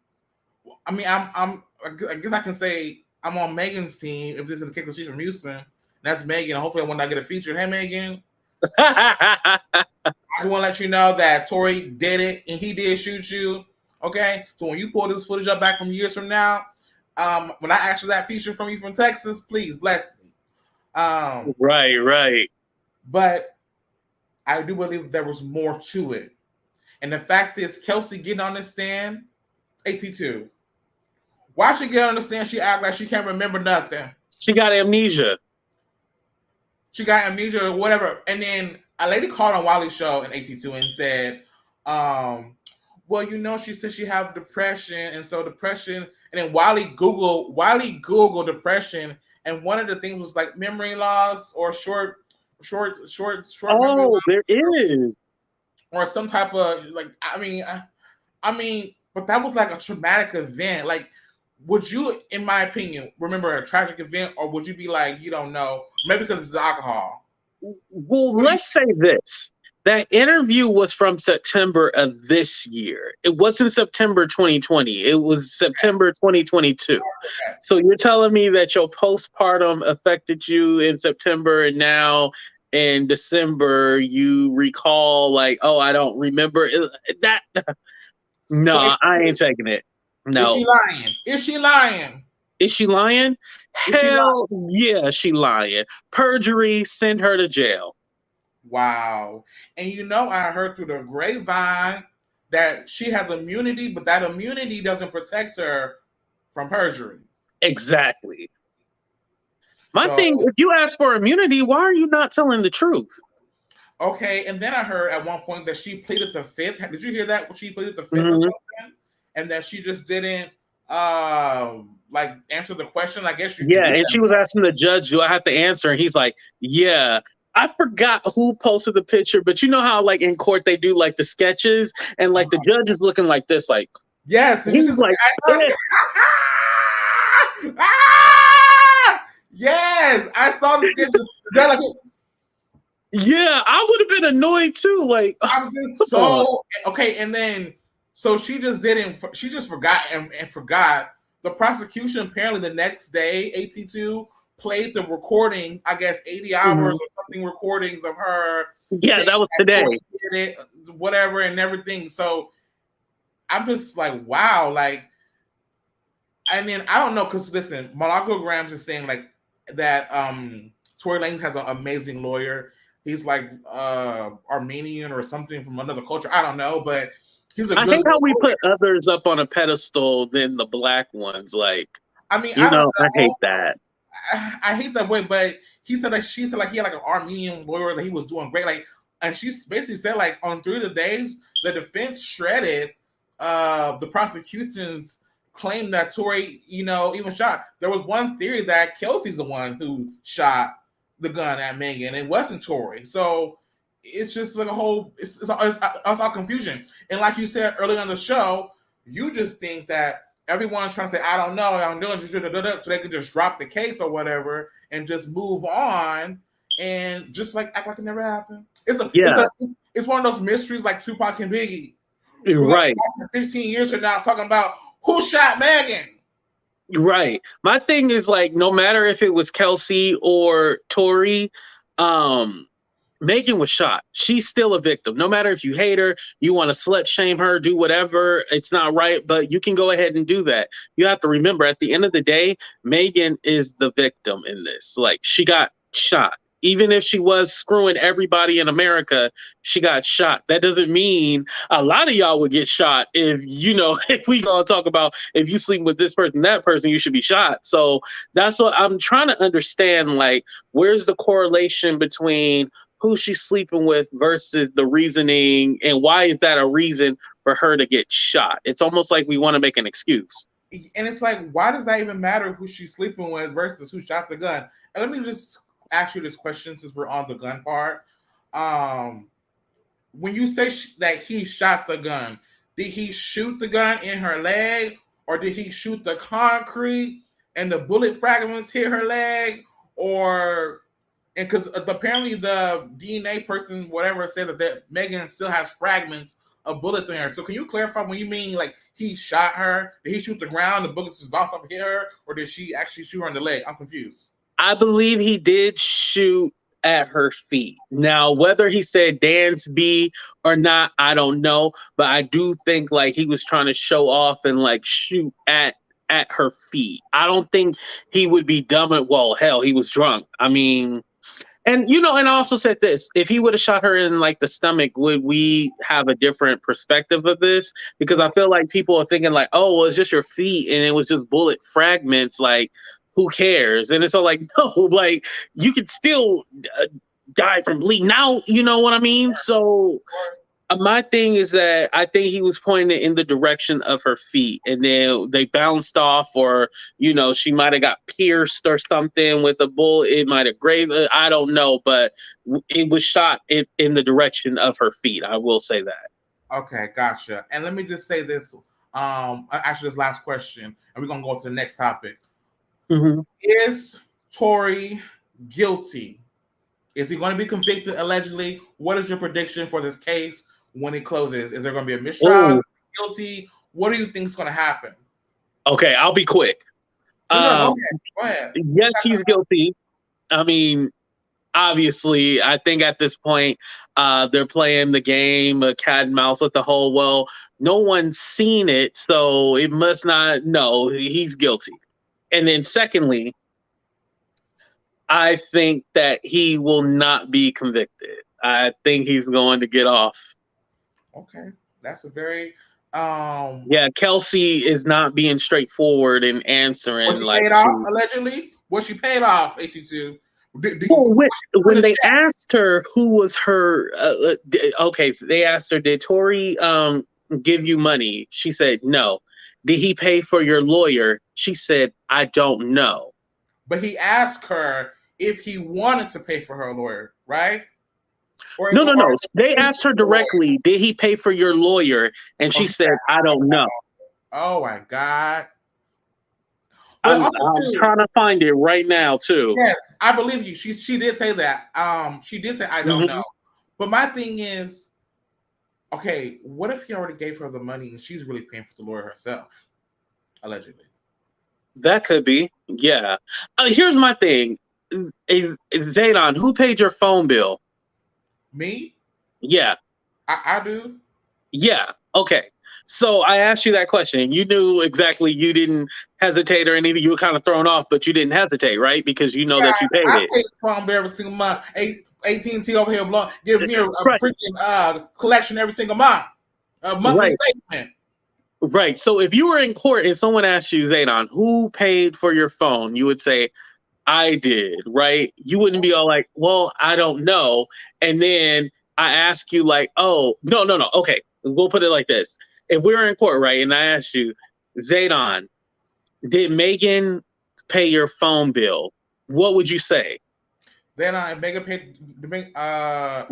Speaker 1: I mean, I guess I can say I'm on Megan's team if this is the case because she's from Houston. That's Megan. Hopefully, when I get a feature, hey Megan. I just want to let you know that Tory did it and he did shoot you. Okay, so when you pull this footage up back from years from now. When I ask for that feature from you from Texas, please bless me.
Speaker 2: Right.
Speaker 1: But I do believe there was more to it. And the fact is, Kelsey getting on the stand, AT2. Why she get on the stand? She act like she can't remember nothing.
Speaker 2: She got amnesia.
Speaker 1: Or whatever. And then a lady called on Wiley's show in AT2 and said, well, she said she have depression, and so depression. And then Wiley Googled depression, and one of the things was like memory loss or short.
Speaker 2: Oh, there is,
Speaker 1: or some type of but that was like a traumatic event. Like, would you, in my opinion, remember a tragic event, or would you be like, you don't know, maybe because it's alcohol?
Speaker 2: Well, let's say this. That interview was from September of this year. It wasn't September 2020. It was September 2022. So you're telling me that your postpartum affected you in September, and now in December you recall like, oh, I don't remember that. No, I ain't taking it. No.
Speaker 1: Is she lying? Is she lying?
Speaker 2: Is she lying?
Speaker 1: Is she
Speaker 2: Hell yeah, she lying. Perjury, send her to jail.
Speaker 1: Wow. And you know, I heard through the grapevine that she has immunity, but that immunity doesn't protect her from perjury.
Speaker 2: Exactly. My thing, if you ask for immunity, why are you not telling the truth?
Speaker 1: Okay, and then I heard at one point that she pleaded the fifth. Did you hear that? She pleaded the fifth or something? And that she just didn't like answer the question. I guess you
Speaker 2: and she was asking the judge, do I have to answer? And he's like, yeah. I forgot who posted the picture, but you know how like in court they do like the sketches and like the judge is looking like this, like
Speaker 1: yes,
Speaker 2: he's like
Speaker 1: yes, I saw the sketches. Like,
Speaker 2: yeah, I would have been annoyed too. Like
Speaker 1: I'm just so okay, and then so she just didn't. She just forgot and forgot. The prosecution apparently the next day, AT2 played the recordings. I guess 80 hours or something recordings of her.
Speaker 2: Yeah, that was today.
Speaker 1: It, whatever and everything. So I'm just like, wow, like. I mean, I don't know, because listen, Malago Grams is saying like that. Tory Lanez has an amazing lawyer. He's like Armenian or something from another culture. I don't know, but he's a. I think
Speaker 2: how we put others up on a pedestal than the black ones. Like,
Speaker 1: I mean,
Speaker 2: I hate that.
Speaker 1: I hate that way, but he said that she said like he had like an Armenian lawyer that he was doing great. Like, and she basically said like on 3 of the days the defense shredded the prosecution's claim that Tory, even shot. There was one theory that Kelsey's the one who shot the gun at Megan. It wasn't Tory. So it's just like a whole, it's all confusion. And like you said earlier on the show, you just think that everyone's trying to say, I don't know, I'm doing so they can just drop the case or whatever and just move on and just like act like it never happened. It's one of those mysteries like Tupac and Biggie.
Speaker 2: Right.
Speaker 1: 15 years from now talking about who shot Megan.
Speaker 2: Right. My thing is like, no matter if it was Kelsey or Tory, Megan was shot. She's still a victim. No matter if you hate her, you want to slut shame her, do whatever, it's not right, but you can go ahead and do that. You have to remember, at the end of the day, Megan is the victim in this. Like, she got shot. Even if she was screwing everybody in America, she got shot. That doesn't mean a lot of y'all would get shot if, if we gonna talk about if you sleep with this person, that person, you should be shot. So that's what I'm trying to understand. Like, where's the correlation between who she's sleeping with versus the reasoning, and why is that a reason for her to get shot? It's almost like we want to make an excuse.
Speaker 1: And it's like, why does that even matter who she's sleeping with versus who shot the gun? And let me just ask you this question since we're on the gun part. When you say that he shot the gun, did he shoot the gun in her leg, or did he shoot the concrete and the bullet fragments hit her leg? Or, and because apparently the DNA person, whatever, said that Megan still has fragments of bullets in her. So can you clarify when you mean like he shot her? Did he shoot the ground, the bullets just bounced off and hit her, or did she actually shoot her in the leg? I'm confused.
Speaker 2: I believe he did shoot at her feet. Now, whether he said dance B or not, I don't know. But I do think like he was trying to show off and like shoot at her feet. I don't think he would be dumb at, well, hell, he was drunk. I mean, and and I also said this, if he would have shot her in like the stomach, would we have a different perspective of this? Because I feel like people are thinking like, oh, well, it's just your feet and it was just bullet fragments. Like, who cares? And it's all like, no, like you could still die from bleeding out. You know what I mean? So my thing is that I think he was pointing in the direction of her feet, and then they bounced off, or she might have got pierced or something with a bullet. It might have grazed. I don't know, but it was shot in the direction of her feet. I will say that.
Speaker 1: Okay, gotcha. And let me just say this. Actually, this last question, and we're gonna go to the next topic.
Speaker 2: Mm-hmm.
Speaker 1: Is Tory guilty Is he going to be convicted allegedly? What is your prediction for this case when it closes? Is there going to be a mistrial? Guilty? What do you think is going to happen?
Speaker 2: Okay, I'll be quick.
Speaker 1: Go ahead.
Speaker 2: Yes, he's guilty. I mean, obviously, I think at this point, they're playing the game of cat and mouse with the whole, well, no one's seen it, so it must not. No, he's guilty. And then secondly, I think that he will not be convicted. I think he's going to get off.
Speaker 1: Okay. That's a very
Speaker 2: yeah, Kelsey is not being straightforward in answering.
Speaker 1: Was she paid off allegedly? Was she paid off? AT2.
Speaker 2: When they asked her who was her, okay, they asked her, did Tory give you money? She said no. Did he pay for your lawyer? She said, I don't know.
Speaker 1: But he asked her if he wanted to pay for her lawyer, right?
Speaker 2: No. They asked her directly, did he pay for your lawyer? And she said, I don't know.
Speaker 1: Oh my God.
Speaker 2: I'm trying to find it right now, too.
Speaker 1: Yes, I believe you. She did say that. She did say, I don't know. But my thing is, okay, what if he already gave her the money and she's really paying for the lawyer herself? Allegedly.
Speaker 2: That could be. Yeah. Here's my thing. Zaydon, who paid your phone bill?
Speaker 1: Me?
Speaker 2: Yeah.
Speaker 1: I do.
Speaker 2: Yeah. Okay. So I asked you that question. You knew exactly. You didn't hesitate or anything. You were kind of thrown off, but you didn't hesitate, right? Because you know that you paid it.
Speaker 1: I pay the phone bill every single month. AT&T over here give me a freaking collection every single month. A monthly statement.
Speaker 2: Right. So if you were in court and someone asked you, Zaydon, who paid for your phone? You would say, I did, right? You wouldn't be all like, well, I don't know. And then I ask you like, oh, no. Okay, we'll put it like this. If we were in court, right, and I asked you, Zaydon, did Megan pay your phone bill? What would you say?
Speaker 1: Zaydon, Megan paid.
Speaker 2: Megan, no.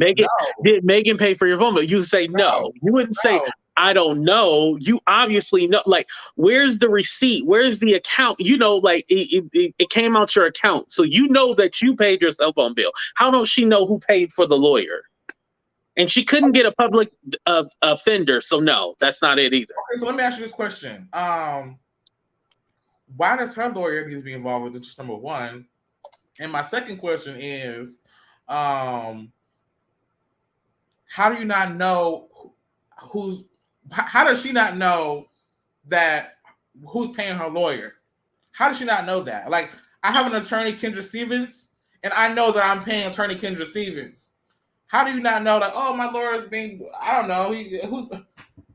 Speaker 2: Did Megan pay for your phone bill? You would say no. You wouldn't say, I don't know. You obviously know. Like, where's the receipt? Where's the account? You know, like it came out your account, so you know that you paid your cell phone bill. How don't she know who paid for the lawyer? And she couldn't get a public offender, so no, that's not it either.
Speaker 1: Okay, so let me ask you this question: why does her lawyer need to be involved with this? Number one, and my second question is, how do you not know who's? How does she not know that who's paying her lawyer? How does she not know that? Like, I have an attorney, Kendra Stevens, and I know that I'm paying attorney Kendra Stevens. How do you not know that? Oh, my lawyer is being, I don't know.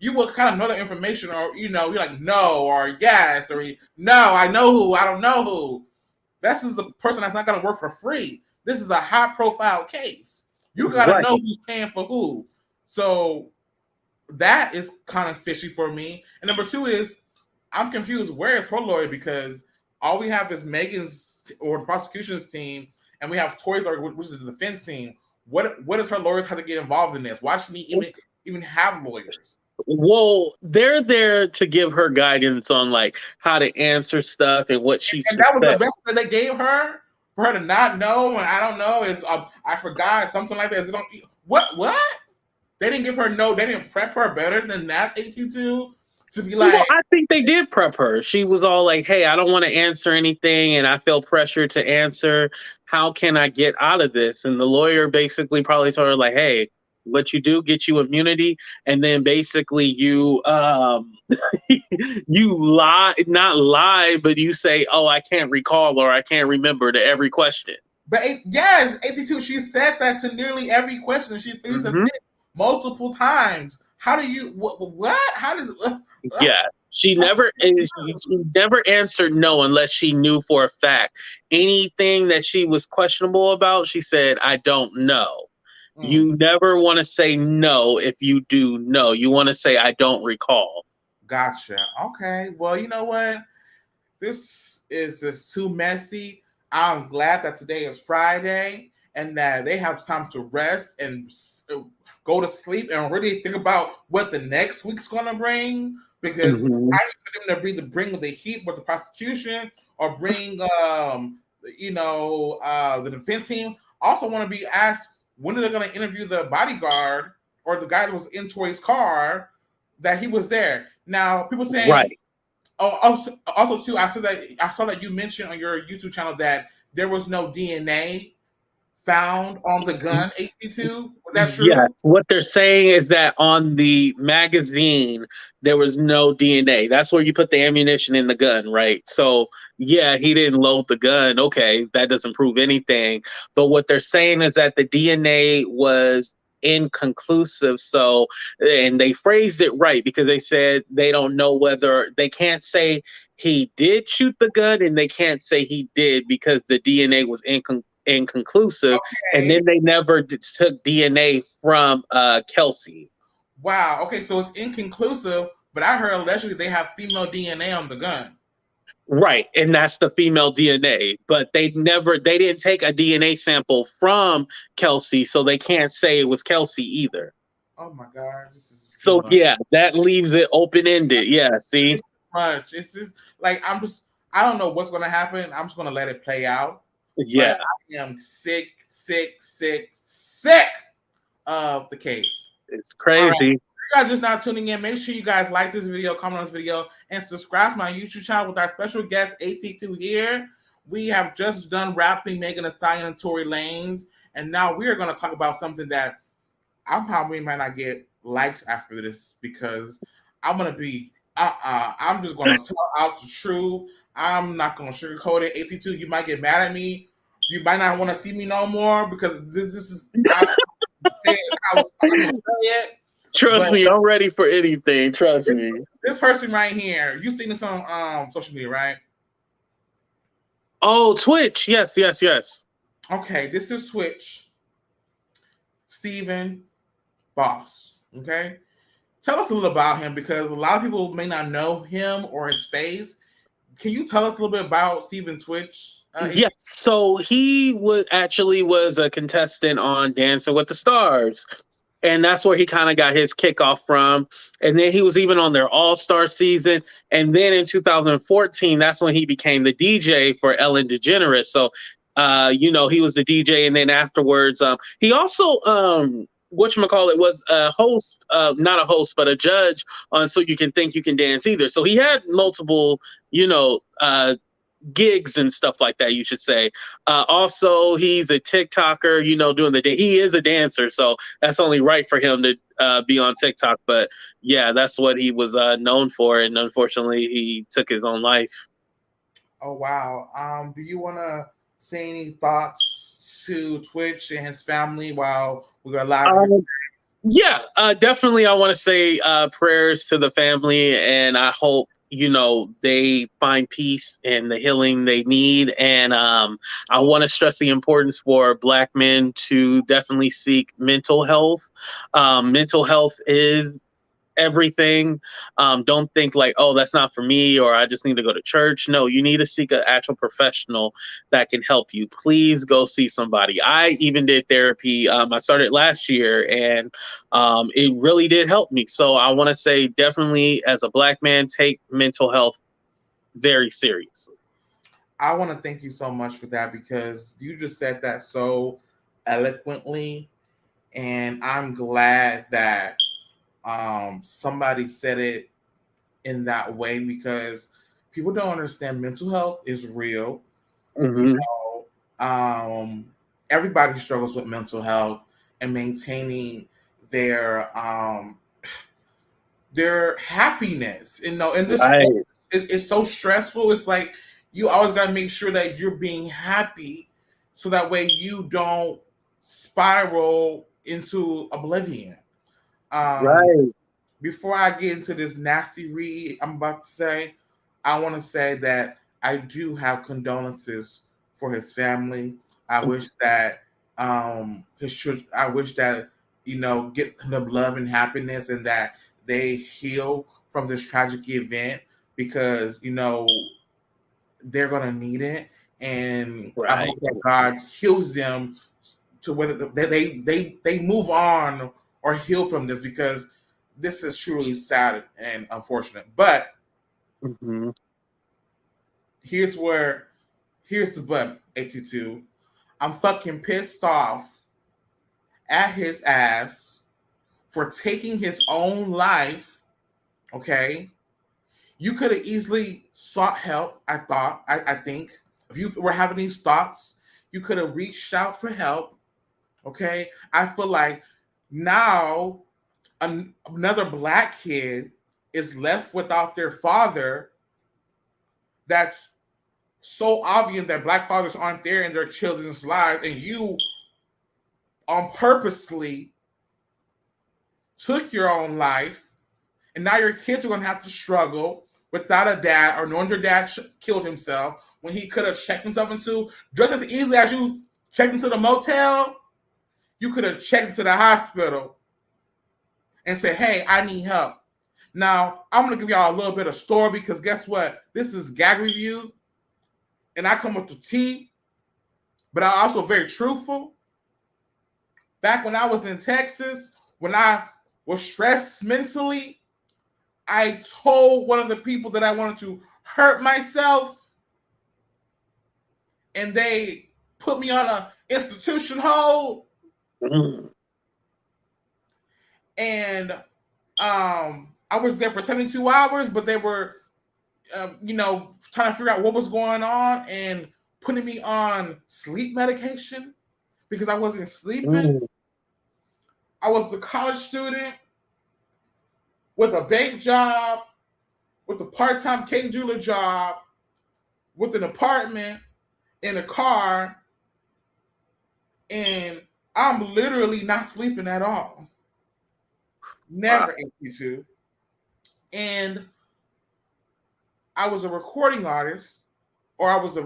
Speaker 1: You will kind of know the information, or you're like no or yes or no. I know who. I don't know who. This is a person that's not going to work for free. This is a high profile case. You got to know who's paying for who. So that is kind of fishy for me. And number two is, I'm confused. Where is her lawyer? Because all we have is Megan's or the prosecution's team, and we have Tory's lawyer, which is the defense team. What does her lawyers have to get involved in this? Why should we even have lawyers?
Speaker 2: Well, they're there to give her guidance on like how to answer stuff and what she should.
Speaker 1: And that was the best that they gave her, for her to not know. And I don't know, is I forgot something like that. What? They didn't give her they didn't prep her better than that. AT2 to be like.
Speaker 2: Well, I think they did prep her. She was all like, "Hey, I don't want to answer anything, and I feel pressured to answer. How can I get out of this?" And the lawyer basically probably told her like, "Hey, what you do get you immunity, and then basically you you not lie, but you say, oh, I can't recall or I can't remember to every question."
Speaker 1: But yes, AT2, she said that to nearly every question. She pleaded the fifth multiple times. How do you what? How does
Speaker 2: yeah, she never answered no unless she knew for a fact. Anything that she was questionable about, she said, I don't know. You never want to say no if you do know. You want to say, I don't recall.
Speaker 1: Gotcha. Okay. Well, you know what? This is just too messy. I'm glad that today is Friday and that they have time to rest and go to sleep and really think about what the next week's going to bring. Because I need for them to bring the heat with the prosecution or bring, the defense team. Also, want to be asked when are they going to interview the bodyguard or the guy that was in Tory's car that he was there. Now, people saying,
Speaker 2: Right.
Speaker 1: oh, also too, I saw that you mentioned on your YouTube channel that there was no DNA found on the gun AT2. Was that true?
Speaker 2: Yes. What they're saying is that on the magazine there was no DNA. That's where you put the ammunition in the gun, right? So yeah, he didn't load the gun. Okay, that doesn't prove anything. But what they're saying is that the DNA was inconclusive. So, and they phrased it right because they said they don't know whether they can't say he did shoot the gun and they can't say he did because the DNA was inconclusive. And
Speaker 1: Okay.
Speaker 2: then they never took DNA from Kelsey.
Speaker 1: Wow. Okay, so it's inconclusive, but I heard allegedly they have female DNA on the gun.
Speaker 2: Right, and that's the female DNA, but they didn't take a DNA sample from Kelsey, so they can't say it was Kelsey either.
Speaker 1: Oh my God, this is
Speaker 2: So yeah, that leaves it open-ended. Yeah, see?
Speaker 1: It's much. It's just like I don't know what's gonna happen. I'm just gonna let it play out.
Speaker 2: Yeah.
Speaker 1: But I am sick of the case.
Speaker 2: It's crazy.
Speaker 1: If you guys just not tuning in, make sure you guys like this video, comment on this video, and subscribe to my YouTube channel with our special guest AT2 here. We have just done rapping Megan Thee Stallion and Tory Lanez, and now we are going to talk about something that I probably might not get likes after this because I'm going to be I'm just going to tell out the truth. I'm not going to sugarcoat it. AT2, you might get mad at me. You might not want to see me no more because this is I'm going to say it.
Speaker 2: Trust me, I'm ready for anything. Trust me.
Speaker 1: This person right here, you seen this on social media, right?
Speaker 2: Oh, Twitch. Yes.
Speaker 1: Okay, this is Twitch. Stephen Boss. Okay, tell us a little about him because a lot of people may not know him or his face. Can you tell us a little bit about Stephen Twitch?
Speaker 2: Yes. So he was a contestant on Dancing with the Stars. And that's where he kind of got his kickoff from. And then he was even on their All-Star season. And then in 2014, that's when he became the DJ for Ellen DeGeneres. So, he was the DJ. And then afterwards, he also, whatchamacallit, was a host, not a host, but a judge on So You Can Think You Can Dance Either. So he had multiple, gigs and stuff like that, you should say. Also, he's a TikToker, doing he is a dancer, so that's only right for him to be on TikTok. But yeah, that's what he was known for, and unfortunately, he took his own life.
Speaker 1: Oh wow! Do you want to say any thoughts to Twitch and his family while we go live?
Speaker 2: Yeah, definitely. I want to say prayers to the family, and I hope they find peace and the healing they need. And I want to stress the importance for Black men to definitely seek mental health. Mental health is everything. Don't think like, oh, that's not for me, or I just need to go to church. No, you need to seek an actual professional that can help you. Please go see somebody. I even did therapy. I started last year, and it really did help me. So I want to say definitely, as a Black man, take mental health very seriously.
Speaker 1: I want to thank you so much for that because you just said that so eloquently, and I'm glad that somebody said it in that way because people don't understand mental health is real.
Speaker 2: Mm-hmm.
Speaker 1: Everybody struggles with mental health and maintaining their happiness. And this it's so stressful. It's like you always got to make sure that you're being happy so that way you don't spiral into oblivion.
Speaker 2: Right.
Speaker 1: Before I get into this nasty read I'm about to say, I want to say that I do have condolences for his family. I wish that his children, I wish that get them love and happiness and that they heal from this tragic event because they're gonna need it, and right. I hope that God heals them to whether they move on or heal from this because this is truly sad and unfortunate. But here's the but AT2. I'm fucking pissed off at his ass for taking his own life. Okay. You could have easily sought help. I think if you were having these thoughts, you could have reached out for help. Okay. I feel like now another black kid is left without their father. That's so obvious that black fathers aren't there in their children's lives, and you on purposely took your own life, and now your kids are going to have to struggle without a dad, or knowing your dad killed himself when he could have checked himself into, just as easily as you checked into the motel, you could have checked into the hospital and said, hey, I need help. Now, I'm going to give y'all a little bit of story, because guess what? This is GAG review, and I come with the tea, but I'm also very truthful. Back when I was in Texas, when I was stressed mentally, I told one of the people that I wanted to hurt myself, and they put me on an institution hold. And I was there for 72 hours, but they were, trying to figure out what was going on and putting me on sleep medication because I wasn't sleeping. I was a college student with a bank job, with a part-time cake jeweler job, with an apartment in a car, and I'm literally not sleeping at all. Never AT2. And I was a recording artist, or I was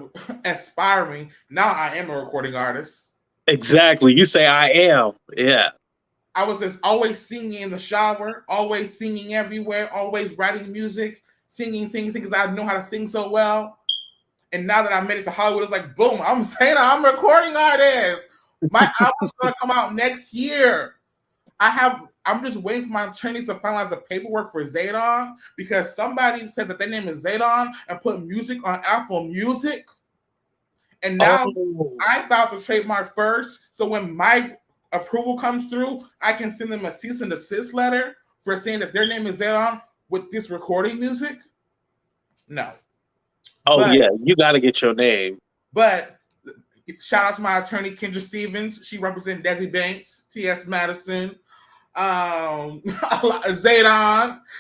Speaker 1: aspiring. Now I am a recording artist.
Speaker 2: Exactly. You say I am. Yeah.
Speaker 1: I was just always singing in the shower, always singing everywhere, always writing music, singing, because I know how to sing so well. And now that I made it to Hollywood, it's like, boom, I'm saying I'm a recording artist. My album's going to come out next year. I'm just waiting for my attorneys to finalize the paperwork for Zaydon, because somebody said that their name is Zaydon and put music on Apple Music. And now I filed the trademark first. So when my approval comes through, I can send them a cease and desist letter for saying that their name is Zaydon with this recording music. No.
Speaker 2: Yeah, you got to get your name.
Speaker 1: But shout out to my attorney, Kendra Stevens. She represents Desi Banks, T.S. Madison, Zaydon.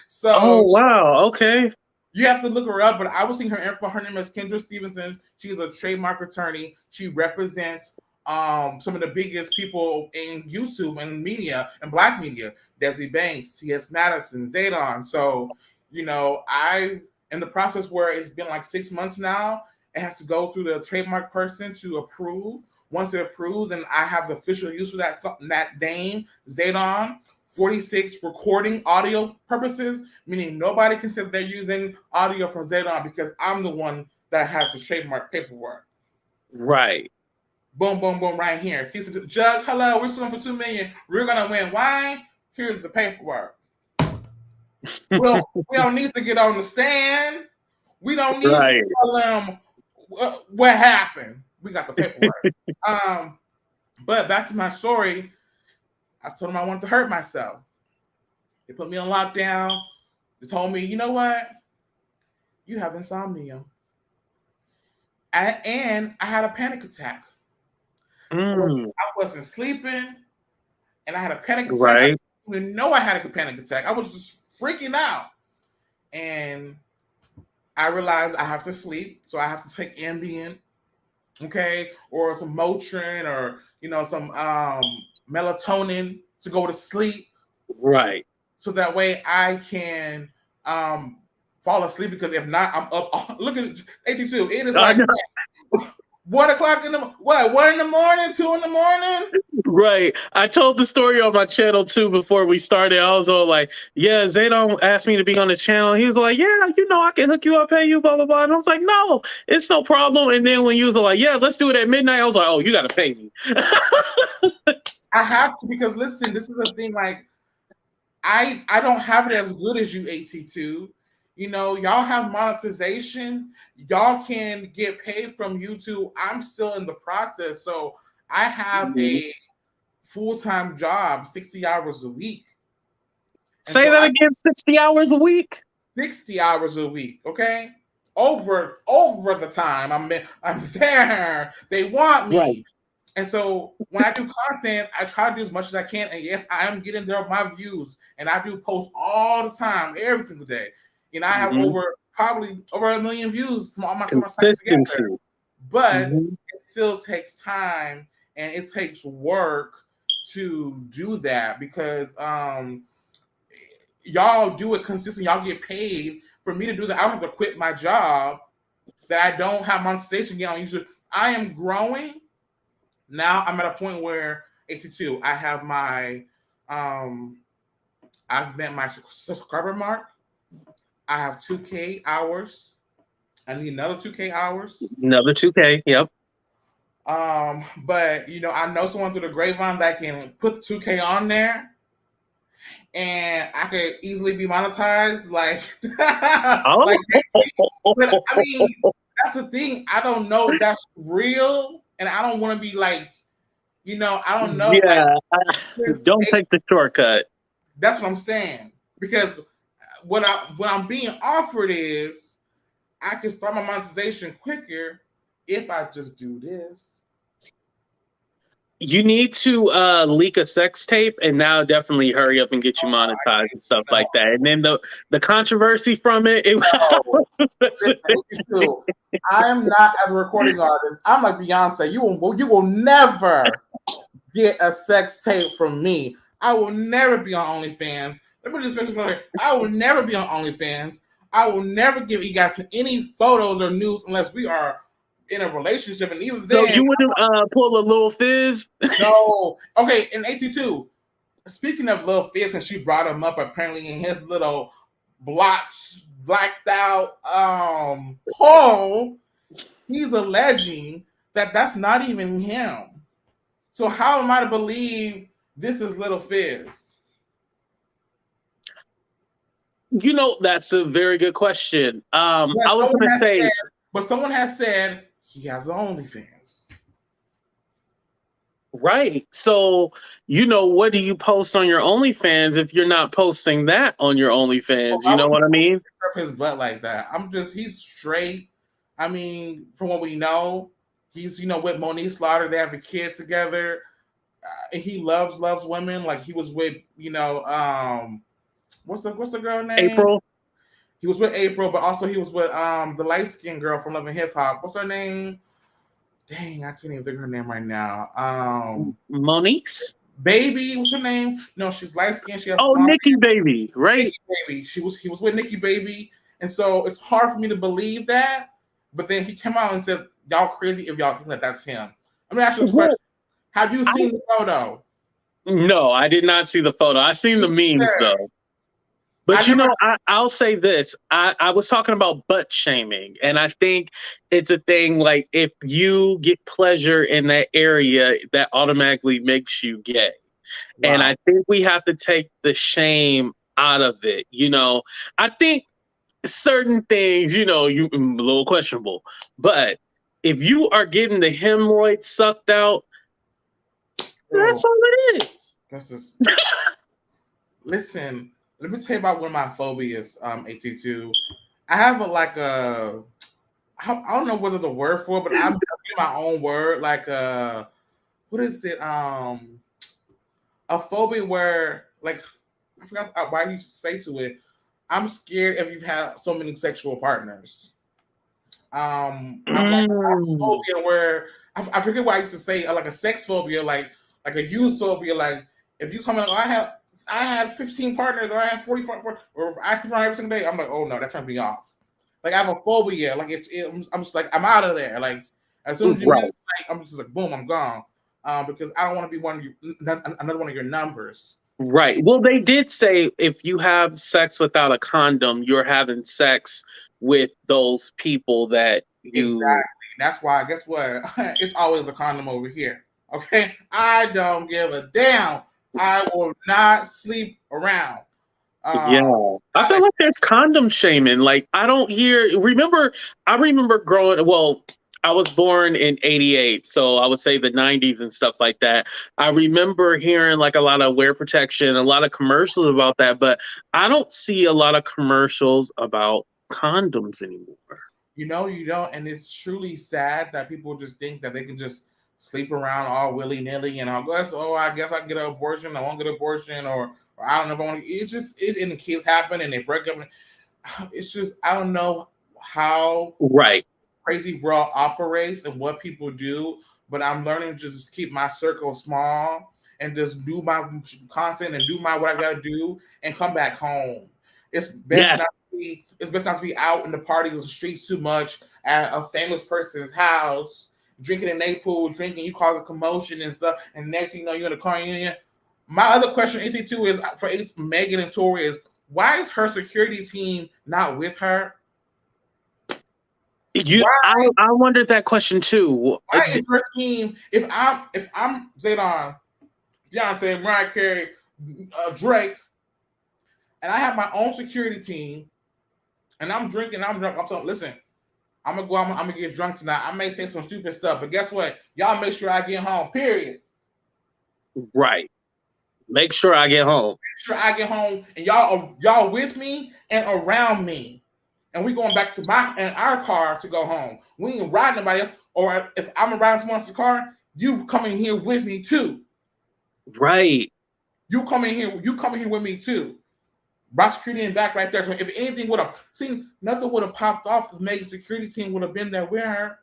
Speaker 1: So
Speaker 2: wow, okay.
Speaker 1: You have to look her up, but I was seeing her info. Her name is Kendra Stevenson. She's a trademark attorney. She represents some of the biggest people in YouTube and media and Black media. Desi Banks, T.S. Madison, Zaydon. So, I in the process where it's been like 6 months now. It has to go through the trademark person to approve. Once it approves, and I have the official use for that name, Zaydon, 46 recording audio purposes, meaning nobody can say they're using audio from Zaydon because I'm the one that has the trademark paperwork.
Speaker 2: Right.
Speaker 1: Boom, boom, boom, right here. See, so judge, hello, we're suing for $2 million. We're gonna win. Why? Here's the paperwork. we don't need to get on the stand. We don't need to tell them what happened. We got the paperwork. But back to my story. I told them I wanted to hurt myself. They put me on lockdown. They told me, you know what? You have insomnia. And I had a panic attack. I wasn't sleeping, and I had a panic attack.
Speaker 2: Right.
Speaker 1: I didn't even know I had a panic attack. I was just freaking out. And I realized I have to sleep, so I have to take Ambien, okay, or some Motrin, or some melatonin to go to sleep. Right. So that way I can fall asleep, because if not, I'm up. Look at AT2. It is like 1 o'clock in the 1 in the morning, 2 in the morning.
Speaker 2: Right. I told the story on my channel too before we started. I was all like, yeah, Zaydon asked me to be on the channel. He was like, yeah, I can hook you up, pay you, blah, blah, blah. And I was like, no, it's no problem. And then when you was like, yeah, let's do it at midnight, I was like, oh, you got to pay me.
Speaker 1: I have to, because listen, this is the thing. Like, I don't have it as good as you, AT2. You know, y'all have monetization. Y'all can get paid from YouTube. I'm still in the process. So I have a full-time job, 60 hours a week. And
Speaker 2: Say
Speaker 1: so
Speaker 2: that again, 60 hours a week?
Speaker 1: 60 hours a week, okay? Over the time I'm there. They want me.
Speaker 2: Right.
Speaker 1: And so when I do content, I try to do as much as I can. And yes, I am getting there my views. And I do post all the time, every single day. And I have probably over 1 million views from all my sites together. But it still takes time and it takes work to do that because y'all do it consistent. Y'all get paid. For me to do that, I have to quit my job that I don't have monetization yet on YouTube. I am growing. Now I'm at a point where 82, I have my I've met my subscriber mark. I have 2K hours. I need another 2K hours.
Speaker 2: Another 2K, yep.
Speaker 1: But you know, I know someone through the grapevine that can put the 2K on there. And I could easily be monetized, like, like but I mean, that's the thing. I don't know if that's real, and I don't want to be like, you know, I don't know.
Speaker 2: Yeah,
Speaker 1: like,
Speaker 2: don't take the shortcut.
Speaker 1: That's what I'm saying. Because what I'm being offered is, I can start my monetization quicker if I just do this.
Speaker 2: You need to leak a sex tape, and now definitely hurry up and get you monetized and stuff like that. And then the controversy from it.
Speaker 1: I am not as a recording artist. I'm like Beyonce. You will never get a sex tape from me. I will never be on OnlyFans. Let me just make this clear. I will never be on OnlyFans. I will never give you guys any photos or news unless we are in a relationship, and even
Speaker 2: so
Speaker 1: then,
Speaker 2: you wouldn't pull a little fizz?
Speaker 1: No. Okay, in 82. Speaking of Lil Fizz, and she brought him up apparently in his little blacked out hole. He's alleging that that's not even him. So how am I to believe this is Lil Fizz?
Speaker 2: You know, that's a very good question. I was going to say,
Speaker 1: but someone has said he has OnlyFans.
Speaker 2: Right. So, you know, what do you post on your OnlyFans if you're not posting that on your OnlyFans? You know what I mean?
Speaker 1: His butt like that. He's straight. I mean, from what we know, he's, you know, with Monique Slaughter. They have a kid together. He loves women. Like he was with, you know, what's the girl name?
Speaker 2: April.
Speaker 1: He was with April, but also he was with the light skinned girl from Love and Hip Hop. What's her name? Dang, I can't even think of her name right now.
Speaker 2: Monique's
Speaker 1: Baby, what's her name? No, she's light skinned. She has
Speaker 2: Nikki Baby, right?
Speaker 1: Nikki Baby. He was with Nikki Baby, and so it's hard for me to believe that. But then he came out and said, "Y'all crazy if y'all think that that's him." I'm gonna ask you this question: have you seen the photo?
Speaker 2: No, I did not see the photo. I seen the memes though. But I'll say this. I was talking about butt shaming, and I think it's a thing like if you get pleasure in that area, that automatically makes you gay. Wow. And I think we have to take the shame out of it. You know, I think certain things, you know, a little questionable. But if you are getting the hemorrhoids sucked out, that's all it is.
Speaker 1: That's just listen. Let me tell you about one of my phobias, 82. I have I don't know what there's a word for, but I'm talking my own word. Like what is it? A phobia where, like, I forgot why you say to it. I'm scared if you've had so many sexual partners. I'm like a phobia where I forget why I used to say like a sex phobia, like a use phobia. Like if you tell me, I had 15 partners, or I had 44, or I sleep around every single day. I'm like, oh no, that turned me off. Like I have a phobia. Like I'm just like, I'm out of there. Like as soon as you like, I'm just like, boom, I'm gone. Because I don't want to be another one of your numbers.
Speaker 2: Right. Well, they did say if you have sex without a condom, you're having sex with those people that you.
Speaker 1: Exactly. That's why. Guess what? It's always a condom over here. Okay. I don't give a damn. I will not sleep around.
Speaker 2: Yeah, I feel like there's condom shaming. Like I don't hear. I remember growing. Well, I was born in '88, so I would say the '90s and stuff like that. I remember hearing like a lot of wear protection, a lot of commercials about that, but I don't see a lot of commercials about condoms anymore.
Speaker 1: You know, you don't, and it's truly sad that people just think that they can just sleep around all willy nilly and I'll go, oh, I guess I can get an abortion, I won't get an abortion, or I don't know if I want to. It's just and the kids happen and they break up. It's just I don't know how crazy world operates and what people do, but I'm learning to just keep my circle small and just do my content and do what I gotta do and come back home. It's best not to be. It's best not to be out in the parties, the streets too much at a famous person's house, drinking in a pool, drinking. You cause a commotion and stuff, and next thing you know, you're in the car. My other question, AT2, is for Megan and Tory is why is her security team not with her?
Speaker 2: I wondered that question too.
Speaker 1: Why is her team? If I'm Zaydon, Beyonce, Mariah Carey, Drake, and I have my own security team, and I'm drinking, I'm drunk. I'm saying, listen, I'm gonna get drunk tonight. I may say some stupid stuff, but guess what? Y'all make sure I get home. Period.
Speaker 2: Right. Make sure I get home.
Speaker 1: Make sure I get home, and y'all with me and around me, and we going back to our car to go home. We ain't riding nobody else. Or if I'm riding someone else's car, you coming here with me too.
Speaker 2: Right.
Speaker 1: You coming here with me too. My security in back right there. So if anything would have seen, nothing would have popped off if Megan's security team would have been there with her.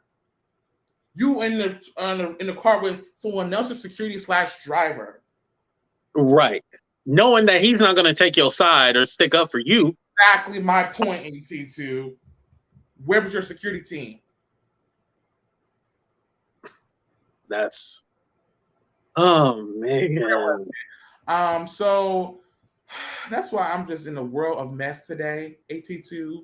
Speaker 1: You in the car with someone else's security / driver.
Speaker 2: Right. Knowing that he's not going to take your side or stick up for you.
Speaker 1: Exactly my point, AT2. Where was your security team?
Speaker 2: That's... Oh, man.
Speaker 1: So that's why I'm just in a world of mess today, AT2.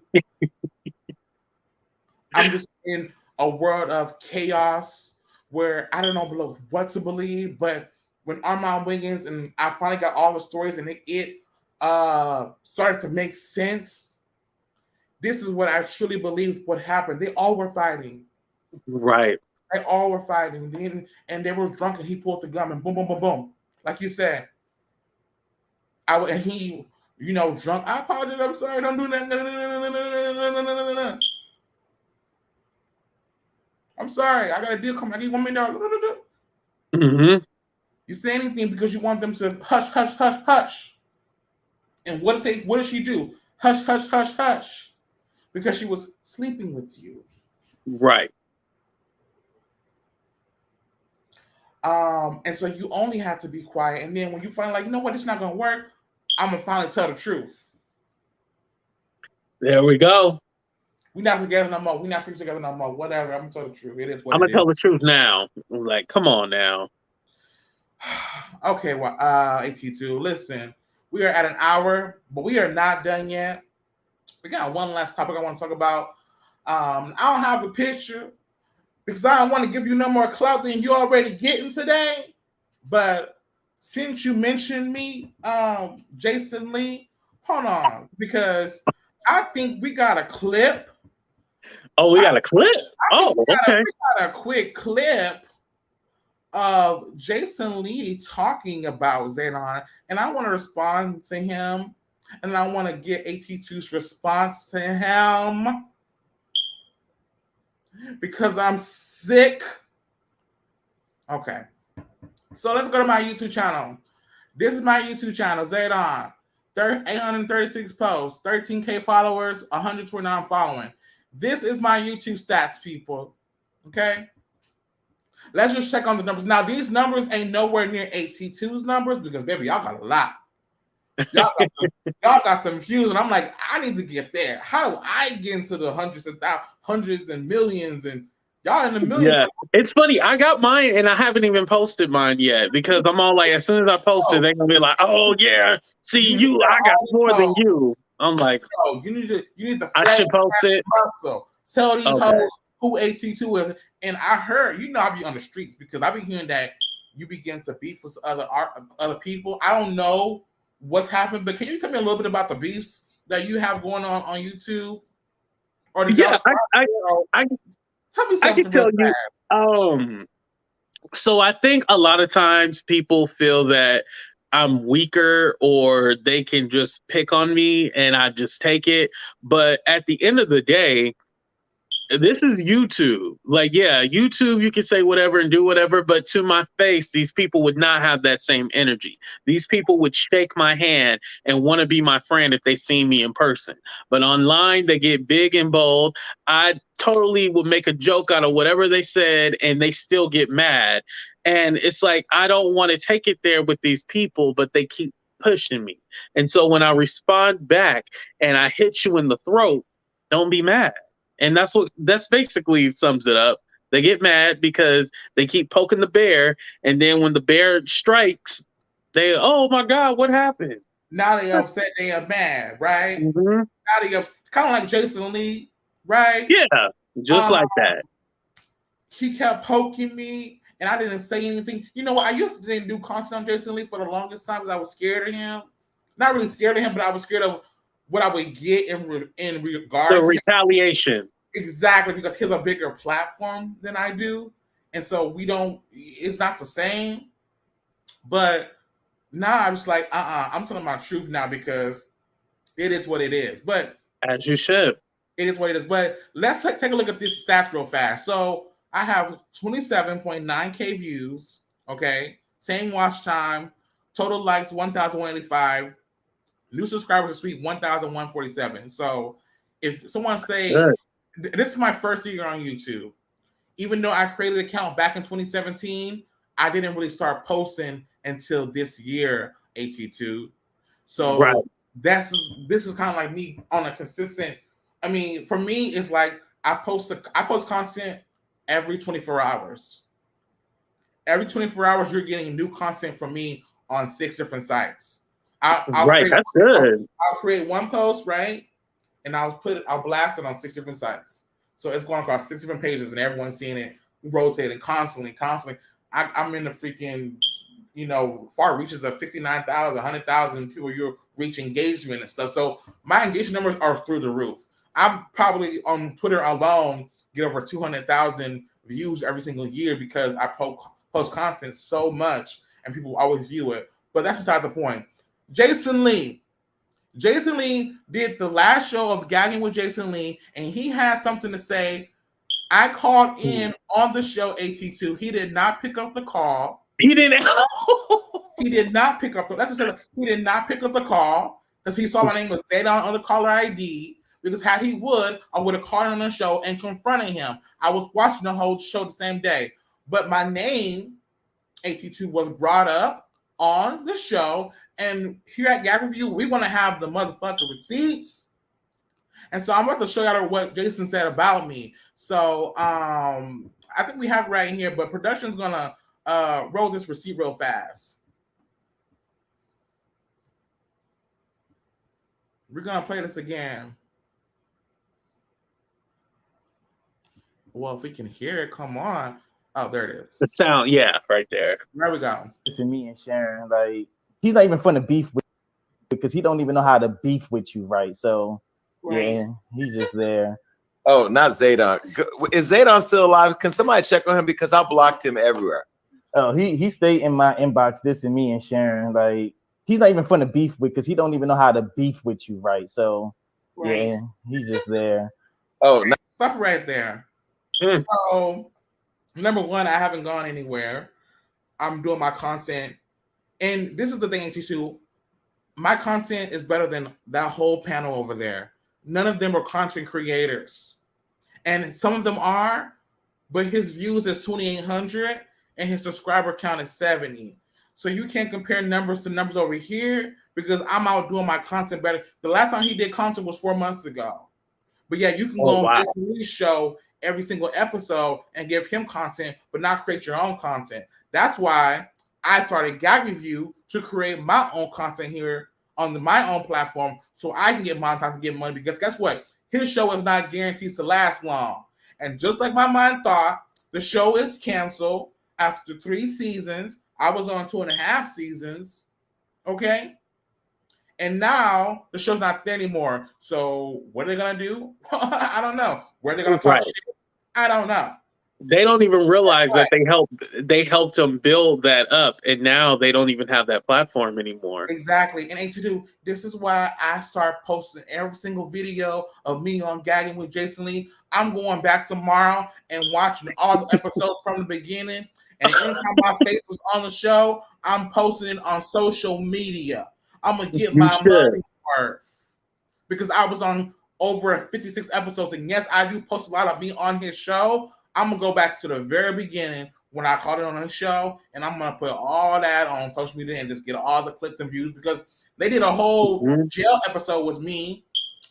Speaker 1: I'm just in a world of chaos where I don't know what to believe, but when Armand Wiggins and I finally got all the stories and it started to make sense, this is what I truly believe what happened. They all were fighting.
Speaker 2: Right.
Speaker 1: They all were fighting. And they were drunk and he pulled the gun and boom, boom, boom, boom. Like you said. And he, drunk. I apologize. I'm sorry. Don't do that. No. I'm sorry. I got a deal coming. I give $1 million.
Speaker 2: Mm-hmm.
Speaker 1: You say anything because you want them to hush, hush, hush, hush. And what did she do? Hush, hush, hush, hush. Because she was sleeping with you.
Speaker 2: Right.
Speaker 1: And so you only have to be quiet. And then when you find you know what, it's not gonna work, I'm gonna finally tell the truth.
Speaker 2: There we go.
Speaker 1: We're not together no more. We're not sleeping together no more. Whatever. I'm gonna tell the truth. It is what
Speaker 2: I'm gonna tell the truth now. I'm like, come on now.
Speaker 1: Okay, well, AT2, listen, we are at an hour, but we are not done yet. We got one last topic I want to talk about. I don't have the picture because I don't want to give you no more clout than you already getting today. But since you mentioned me, Jason Lee, hold on, because I think we got a clip.
Speaker 2: Oh, we got a clip? Okay.
Speaker 1: We got a quick clip of Jason Lee talking about Zaydon, and I want to respond to him, and I want to get AT2's response to him because I'm sick. Okay, so let's go to my YouTube channel. This is my YouTube channel, Zaydon. 836 posts, 13K followers, 129 following. This is my YouTube stats, people. Okay? Let's just check on the numbers. Now, these numbers ain't nowhere near AT2's numbers because, baby, y'all got a lot. Y'all got some views, and I'm like, I need to get there. How do I get into the hundreds and millions, and y'all in the millions?
Speaker 2: Yeah, it's funny. I got mine, and I haven't even posted mine yet because I'm all like, as soon as I post it, they're gonna be like, "Oh yeah, see you, I got more than you." I'm like,
Speaker 1: "Oh, you need to.
Speaker 2: I should post it.
Speaker 1: Muscle. Tell these hoes who AT2 is." And I heard, I be on the streets because I've been hearing that you begin to beef with other people. I don't know what's happened, but can you tell me a little bit about the beefs that you have going on YouTube? Or did y'all tell me
Speaker 2: I
Speaker 1: something
Speaker 2: can tell
Speaker 1: real
Speaker 2: you. So I think a lot of times people feel that I'm weaker or they can just pick on me and I just take it. But at the end of the day, this is YouTube. Like, yeah, YouTube, you can say whatever and do whatever, but to my face, these people would not have that same energy. These people would shake my hand and want to be my friend if they see me in person. But online, they get big and bold. I totally would make a joke out of whatever they said, and they still get mad. And it's like, I don't want to take it there with these people, but they keep pushing me. And so when I respond back and I hit you in the throat, don't be mad. And that's basically sums it up. They get mad because they keep poking the bear, and then when the bear strikes, they, oh my God, what happened?
Speaker 1: Now they upset, they are mad, right?
Speaker 2: Mm-hmm.
Speaker 1: Now they kind of like Jason Lee, right?
Speaker 2: Yeah, just like that.
Speaker 1: He kept poking me, and I didn't say anything. You know what? I used to didn't do content on Jason Lee for the longest time because I was scared of him. Not really scared of him, but I was scared of what I would get in regards
Speaker 2: to
Speaker 1: to
Speaker 2: retaliation.
Speaker 1: Exactly, because he has a bigger platform than I do. And so it's not the same. But now I'm just like, I'm telling my truth now because it is what it is. But
Speaker 2: as you should.
Speaker 1: It is what it is. But let's take a look at these stats real fast. So I have 27.9K views. Okay. Same watch time. Total likes 1,185. New subscribers this week 1,147. So if someone say this is my first year on YouTube, even though I created an account back in 2017, I didn't really start posting until this year, AT2. So this is kind of like me on a consistent. I mean, for me, it's like I post content every 24 hours. Every 24 hours, you're getting new content from me on 6 different sites.
Speaker 2: That's good.
Speaker 1: I'll create one post, right? And I'll blast it on 6 different sites. So it's going across 6 different pages and everyone's seeing it rotating constantly. I'm in the freaking, far reaches of 69,000, 100,000 people you're reach engagement and stuff. So my engagement numbers are through the roof. I'm probably on Twitter alone get over 200,000 views every single year because I post content so much and people always view it. But that's beside the point. Jason Lee did the last show of Gagging with Jason Lee, and he has something to say. I called in on the show AT2. He did not pick up the call.
Speaker 2: He didn't.
Speaker 1: He did not pick up he did not pick up the call because he saw my name was Zaydon on the caller ID. Because had he would, I would have called on the show and confronted him. I was watching the whole show the same day, but my name AT2 was brought up on the show. And here at GAG-REVIEW, we want to have the motherfucking receipts. And so I'm about to show y'all what Jason said about me. So I think we have it right here, but production's gonna roll this receipt real fast. We're gonna play this again. Well, if we can hear it, come on. Oh, there it is.
Speaker 2: The sound, yeah, right there.
Speaker 1: There we go.
Speaker 6: Listen, me and Sharon, like, he's not even fun to beef with because he don't even know how to beef with you, right? So, yeah, he's just there.
Speaker 7: Oh, not Zaydon. Is Zaydon still alive? Can somebody check on him because I blocked him everywhere?
Speaker 6: Oh, he stayed in my inbox. This and me and Sharon, like, he's not even fun to beef with because he don't even know how to beef with you, right? So, yeah, he's just there.
Speaker 7: Oh,
Speaker 1: stop right there. So, number one, I haven't gone anywhere. I'm doing my content. And this is the thing, AT2. My content is better than that whole panel over there. None of them are content creators. And some of them are, but his views is 2,800 and his subscriber count is 70. So you can't compare numbers to numbers over here because I'm out doing my content better. The last time he did content was 4 months ago. But yeah, you can go on this show every single episode and give him content, but not create your own content. That's why I started GAG-REVIEW to create my own content here on my own platform so I can get monetized and get money because guess what? His show is not guaranteed to last long. And just like my mind thought, the show is canceled after 3 seasons. I was on 2.5 seasons. Okay? And now the show's not there anymore. So what are they gonna do? I don't know. Where are they gonna talk shit? I don't know.
Speaker 2: They don't even realize that they helped them build that up, and now they don't even have that platform anymore.
Speaker 1: Exactly. And A2, this is why I start posting every single video of me on Gagging with Jason Lee. I'm going back tomorrow and watching all the episodes from the beginning. And anytime my face was on the show, I'm posting it on social media. I'm gonna get my money worth because I was on over 56 episodes, and yes, I do post a lot of me on his show. I'm gonna go back to the very beginning when I caught it on the show, and I'm gonna put all that on social media and just get all the clicks and views because they did a whole jail episode with me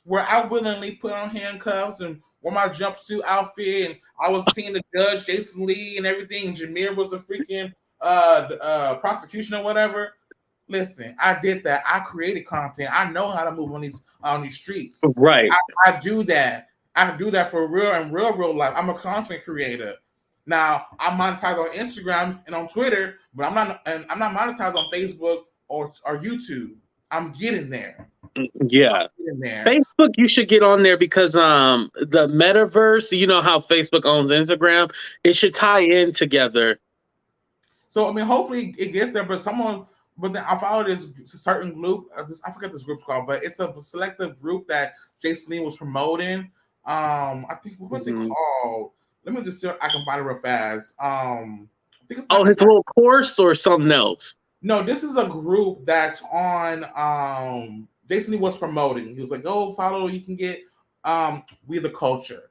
Speaker 1: where I willingly put on handcuffs and wore my jumpsuit outfit, and I was seeing the judge Jason Lee and everything. Jameer was a freaking prosecution or whatever. Listen, I did that. I created content. I know how to move on these streets.
Speaker 2: Right.
Speaker 1: I do that. I do that for real and real life. I'm a content creator. Now I'm monetized on Instagram and on Twitter, but I'm not monetized on Facebook or YouTube. I'm getting there.
Speaker 2: Yeah. Facebook, you should get on there because the metaverse, you know how Facebook owns Instagram, it should tie in together.
Speaker 1: So I mean, hopefully it gets there, but then I follow this certain group. I forget this group's called, but it's a selective group that Jason Lee was promoting. I think what's it called? Let me just see if I can find it real fast. I think it's
Speaker 2: his little course or something else.
Speaker 1: No, this is a group that's on. Jason Lee was promoting. He was like, "Oh, follow. You can get We the Culture."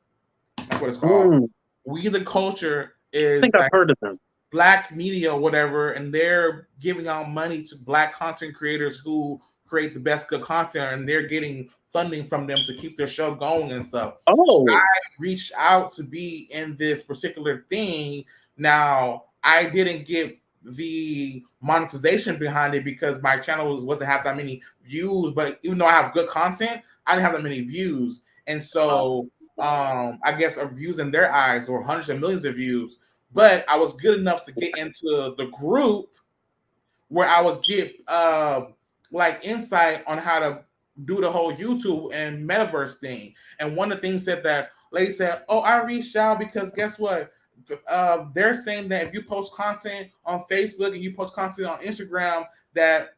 Speaker 1: That's what it's called. We the Culture is.
Speaker 2: I think I've heard of them.
Speaker 1: Black media or whatever, and they're giving out money to Black content creators who create the best good content, and they're getting funding from them to keep their show going and stuff. I reached out to be in this particular thing. Now, I didn't get the monetization behind it because my channel wasn't have that many views, but even though I have good content, I didn't have that many views. And so I guess views in their eyes or hundreds of millions of views. But I was good enough to get into the group where I would get like insight on how to do the whole YouTube and metaverse thing. And one of the things said that lady said, "Oh, I reached out because guess what? They're saying that if you post content on Facebook and you post content on Instagram, that's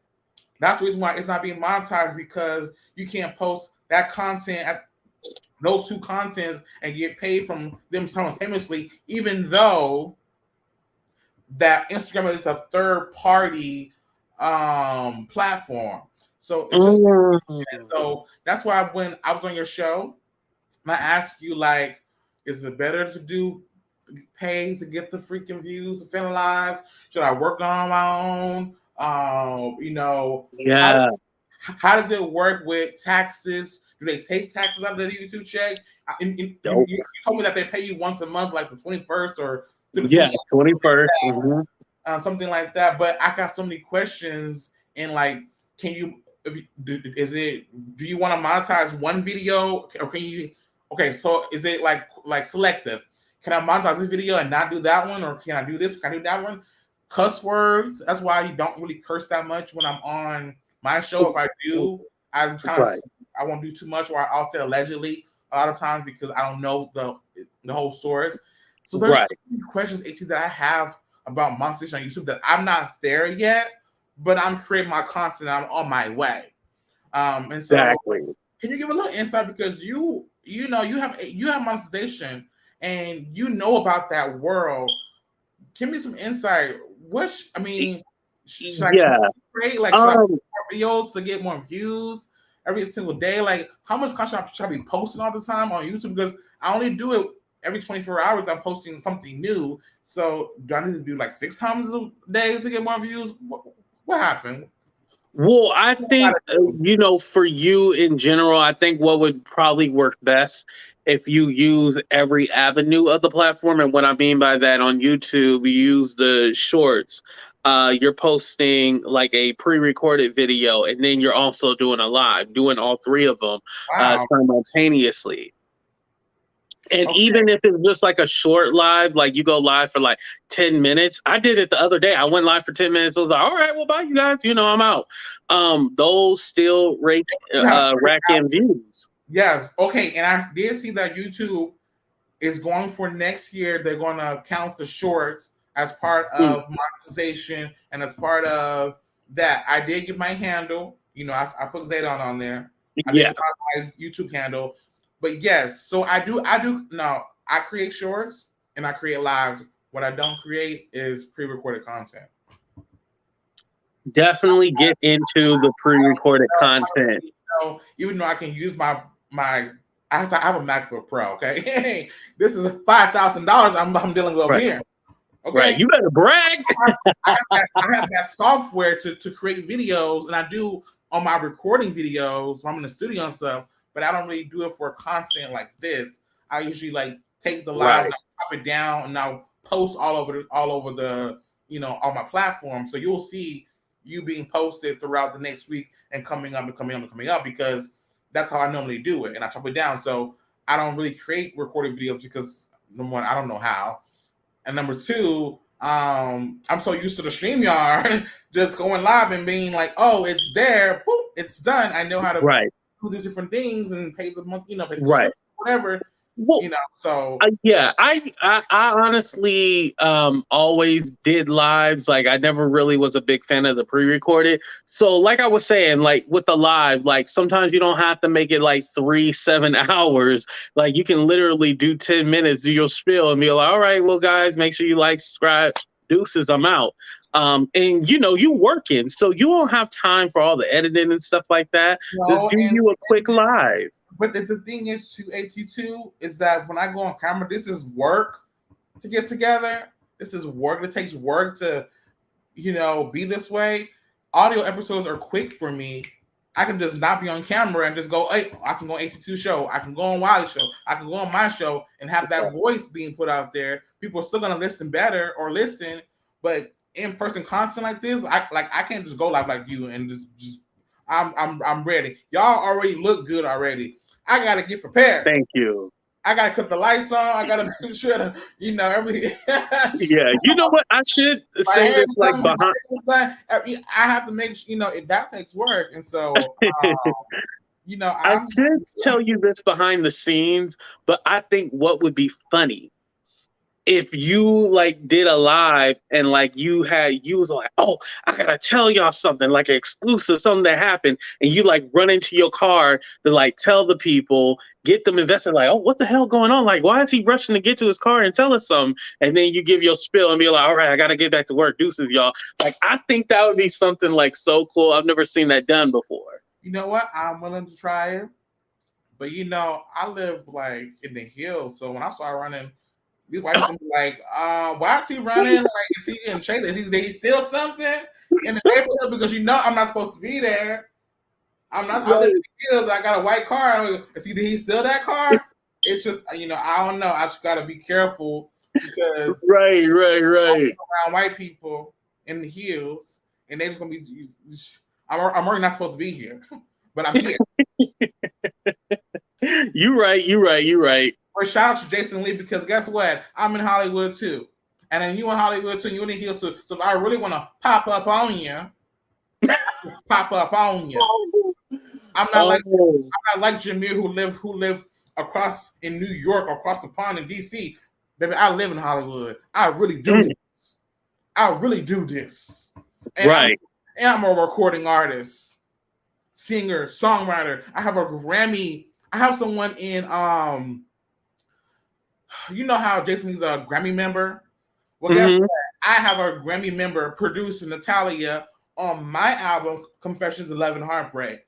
Speaker 1: the reason why it's not being monetized because you can't post that content at those two contents and get paid from them simultaneously, even though that Instagram is a third party platform." So it's just, so that's why when I was on your show, I asked you, like, is it better to pay to get the freaking views to finalize? Should I work on my own? You know, how does it work with taxes? Do they take taxes out of the YouTube check? You told me that they pay you once a month, like the 21st or the
Speaker 2: 21st,
Speaker 1: something like that. But I got so many questions, and like, can you? Do you want to monetize one video, or can you? Okay, so is it like selective? Can I monetize this video and not do that one, or can I do this? Can I do that one? Cuss words. That's why you don't really curse that much when I'm on my show. If I do, I'm kind of I won't do too much, or I'll say allegedly a lot of times because I don't know the whole source. So there's questions, AT, that I have about monetization on YouTube that I'm not there yet, but I'm creating my content. I'm on my way. And so can you give a little insight, because you know you have monetization and you know about that world. Give me some insight. Should I create should I make more videos to get more views every single day? Like, how much content should I be posting all the time on YouTube? Because I only do it every 24 hours. I'm posting something new. So do I need to do like 6 times a day to get more views? What happened?
Speaker 2: Well, I think, for you in general, I think what would probably work best if you use every avenue of the platform. And what I mean by that, on YouTube, you use the shorts. You're posting like a pre-recorded video, and then you're also doing a live, doing all 3 of them simultaneously. And
Speaker 1: Okay.
Speaker 2: even if it's just like a short live, like you go live for like 10 minutes. I did it the other day. I went live for 10 minutes. I was like, all right, well, bye, you guys. You know, I'm out. Those still rack in views.
Speaker 1: Yes. Okay. And I did see that YouTube is going for next year. They're going to count the shorts as part of monetization and as part of that. I did get my handle. You know, I put Zaydon on there. I did my YouTube handle. But yes, so I do now I create shorts and I create lives. What I don't create is pre-recorded content.
Speaker 2: Definitely get into the pre-recorded content.
Speaker 1: So even though I can use my I have a MacBook Pro, okay? This is $5,000 I'm dealing with here. Okay.
Speaker 2: Right, you better brag.
Speaker 1: I have that software to create videos, and I do on my recording videos when I'm in the studio and stuff, but I don't really do it for content like this. I usually like take the live and I'll pop it down and I'll post all over the on my platform. So you'll see you being posted throughout the next week and coming up because that's how I normally do it. And I chop it down. So I don't really create recorded videos because number one, I don't know how. And number two, I'm so used to the StreamYard just going live and being like, oh, it's there, boom, it's done. I know how to do these different things and pay the month, whatever.
Speaker 2: Well,
Speaker 1: so
Speaker 2: I honestly always did lives. Like I never really was a big fan of the pre-recorded. So like I was saying, like with the live, like sometimes you don't have to make it like 3-7 hours. Like you can literally do 10 minutes, do your spiel and be like, all right, well guys, make sure you like, subscribe, deuces, I'm out. And you working, so you won't have time for all the editing and stuff like that. Just do you a quick live.
Speaker 1: But the thing is to AT2 is that when I go on camera, this is work to get together. This is work. It takes work to, be this way. Audio episodes are quick for me. I can just not be on camera and just go, hey, I can go on AT2 show. I can go on Wiley's show. I can go on my show and have that voice being put out there. People are still going to listen better or listen. But in-person content like this, I can't just go live like you and just I'm ready. Y'all already look good already. I gotta get prepared.
Speaker 2: Thank you.
Speaker 1: I gotta put the lights on. I gotta make sure that, every.
Speaker 2: Yeah, you know what? I should say this like behind.
Speaker 1: I have to make that takes work, and so
Speaker 2: I should tell you this behind the scenes, but I think what would be funny if you like did a live and like you was like, oh, I gotta tell y'all something, like an exclusive, something that happened, and you like run into your car to like tell the people, get them invested, like, oh, what the hell going on? Like, why is he rushing to get to his car and tell us something? And then you give your spill and be like, all right, I gotta get back to work, deuces, y'all. Like, I think that would be something like so cool. I've never seen that done before.
Speaker 1: You know what? I'm willing to try it, but I live like in the hills, so when I start running, these white people be like, why is he running? Like, is he getting chased? Did he steal something in the neighborhood? Because I'm not supposed to be there. I live in the hills. I got a white car. Did he steal that car? It's just, I don't know. I just got to be careful because
Speaker 2: right.
Speaker 1: around white people in the hills, and they just gonna be. I'm really not supposed to be here, but I'm here.
Speaker 2: You're right.
Speaker 1: Or shout out to Jason Lee because guess what? I'm in Hollywood too. And then you in Hollywood too, you in the hills too. So if I really want to pop up on you. I'm not like Jameer who live across in New York or across the pond in DC. Baby, I live in Hollywood. I really do this. And I'm a recording artist, singer, songwriter. I have a Grammy. I have someone in you know how Jason is a Grammy member? Well, guess what? I have a Grammy member, producer Natalia, on my album, Confessions 11 Heartbreak.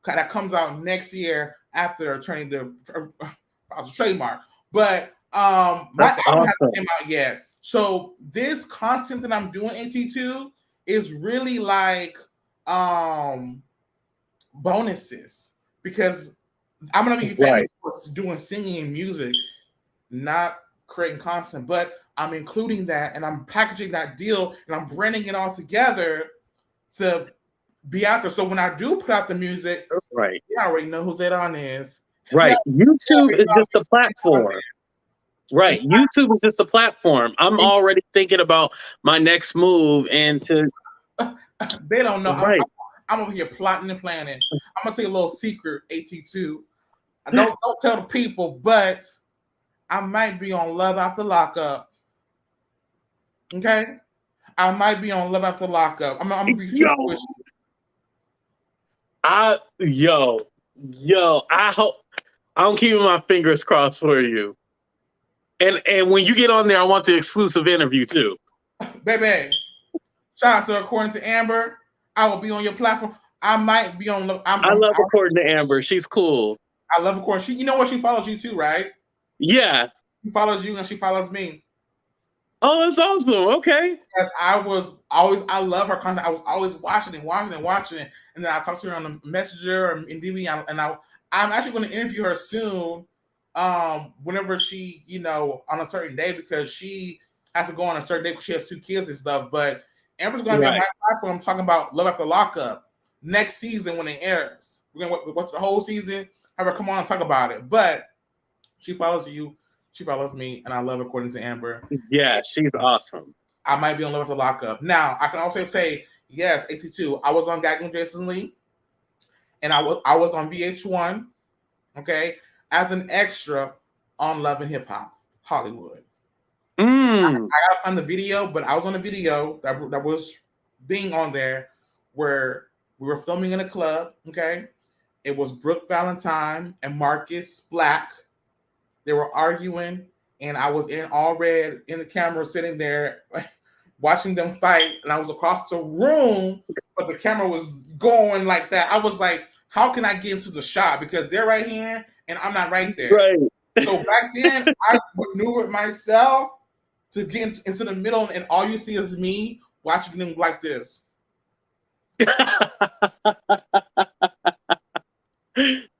Speaker 1: That comes out next year after turning to trademark. But my album hasn't came out yet. So this content that I'm doing, AT2, is really like bonuses because I'm going to be famous for doing singing and music, not creating content, but I'm including that and I'm packaging that deal and I'm branding it all together to be out there. So when I do put out the music, you already know who Zaydon is.
Speaker 2: Right. YouTube is just a platform. Right. YouTube is just a platform. I'm already thinking about my next move and to.
Speaker 1: They don't know.
Speaker 2: Right.
Speaker 1: I'm over here plotting and planning. I'm gonna tell you a little secret, AT2. Don't tell the people, but I might be on Love After Lockup. Okay, I might be on Love After Lockup. I'm gonna be
Speaker 2: Yo, I hope I'm keeping my fingers crossed for you. And when you get on there, I want the exclusive interview too.
Speaker 1: Baby. Shout out to According to Amber. I will be on your platform. I might be on.
Speaker 2: I love According to Amber. She's cool.
Speaker 1: I love According. You know what? She follows you too, right?
Speaker 2: Yeah.
Speaker 1: She follows you and she follows me.
Speaker 2: Oh, that's awesome. Okay.
Speaker 1: Because I love her content. I was always watching it. And then I talked to her on the Messenger and DB. And I'm actually going to interview her soon. Whenever she, on a certain day, because she has to go on a certain day because she has 2 kids and stuff. But Amber's going to be on my platform talking about Love After Lockup next season when it airs. We're going to watch the whole season, have her come on and talk about it. But she follows you, she follows me, and I love According to Amber.
Speaker 2: Yeah, she's awesome.
Speaker 1: I might be on Love After Lockup. Now, I can also say, yes, AT2, I was on Gagging Jason Lee, and I was on VH1, okay, as an extra on Love and Hip Hop Hollywood. I got on the video, but I was on the video that was being on there where we were filming in a club, okay? It was Brooke Valentine and Marcus Black. They were arguing, and I was in all red in the camera sitting there watching them fight, and I was across the room, but the camera was going like that. I was like, how can I get into the shot? Because they're right here, and I'm not right there.
Speaker 2: Right.
Speaker 1: So back then, I maneuvered myself to get into the middle, and all you see is me watching them like this.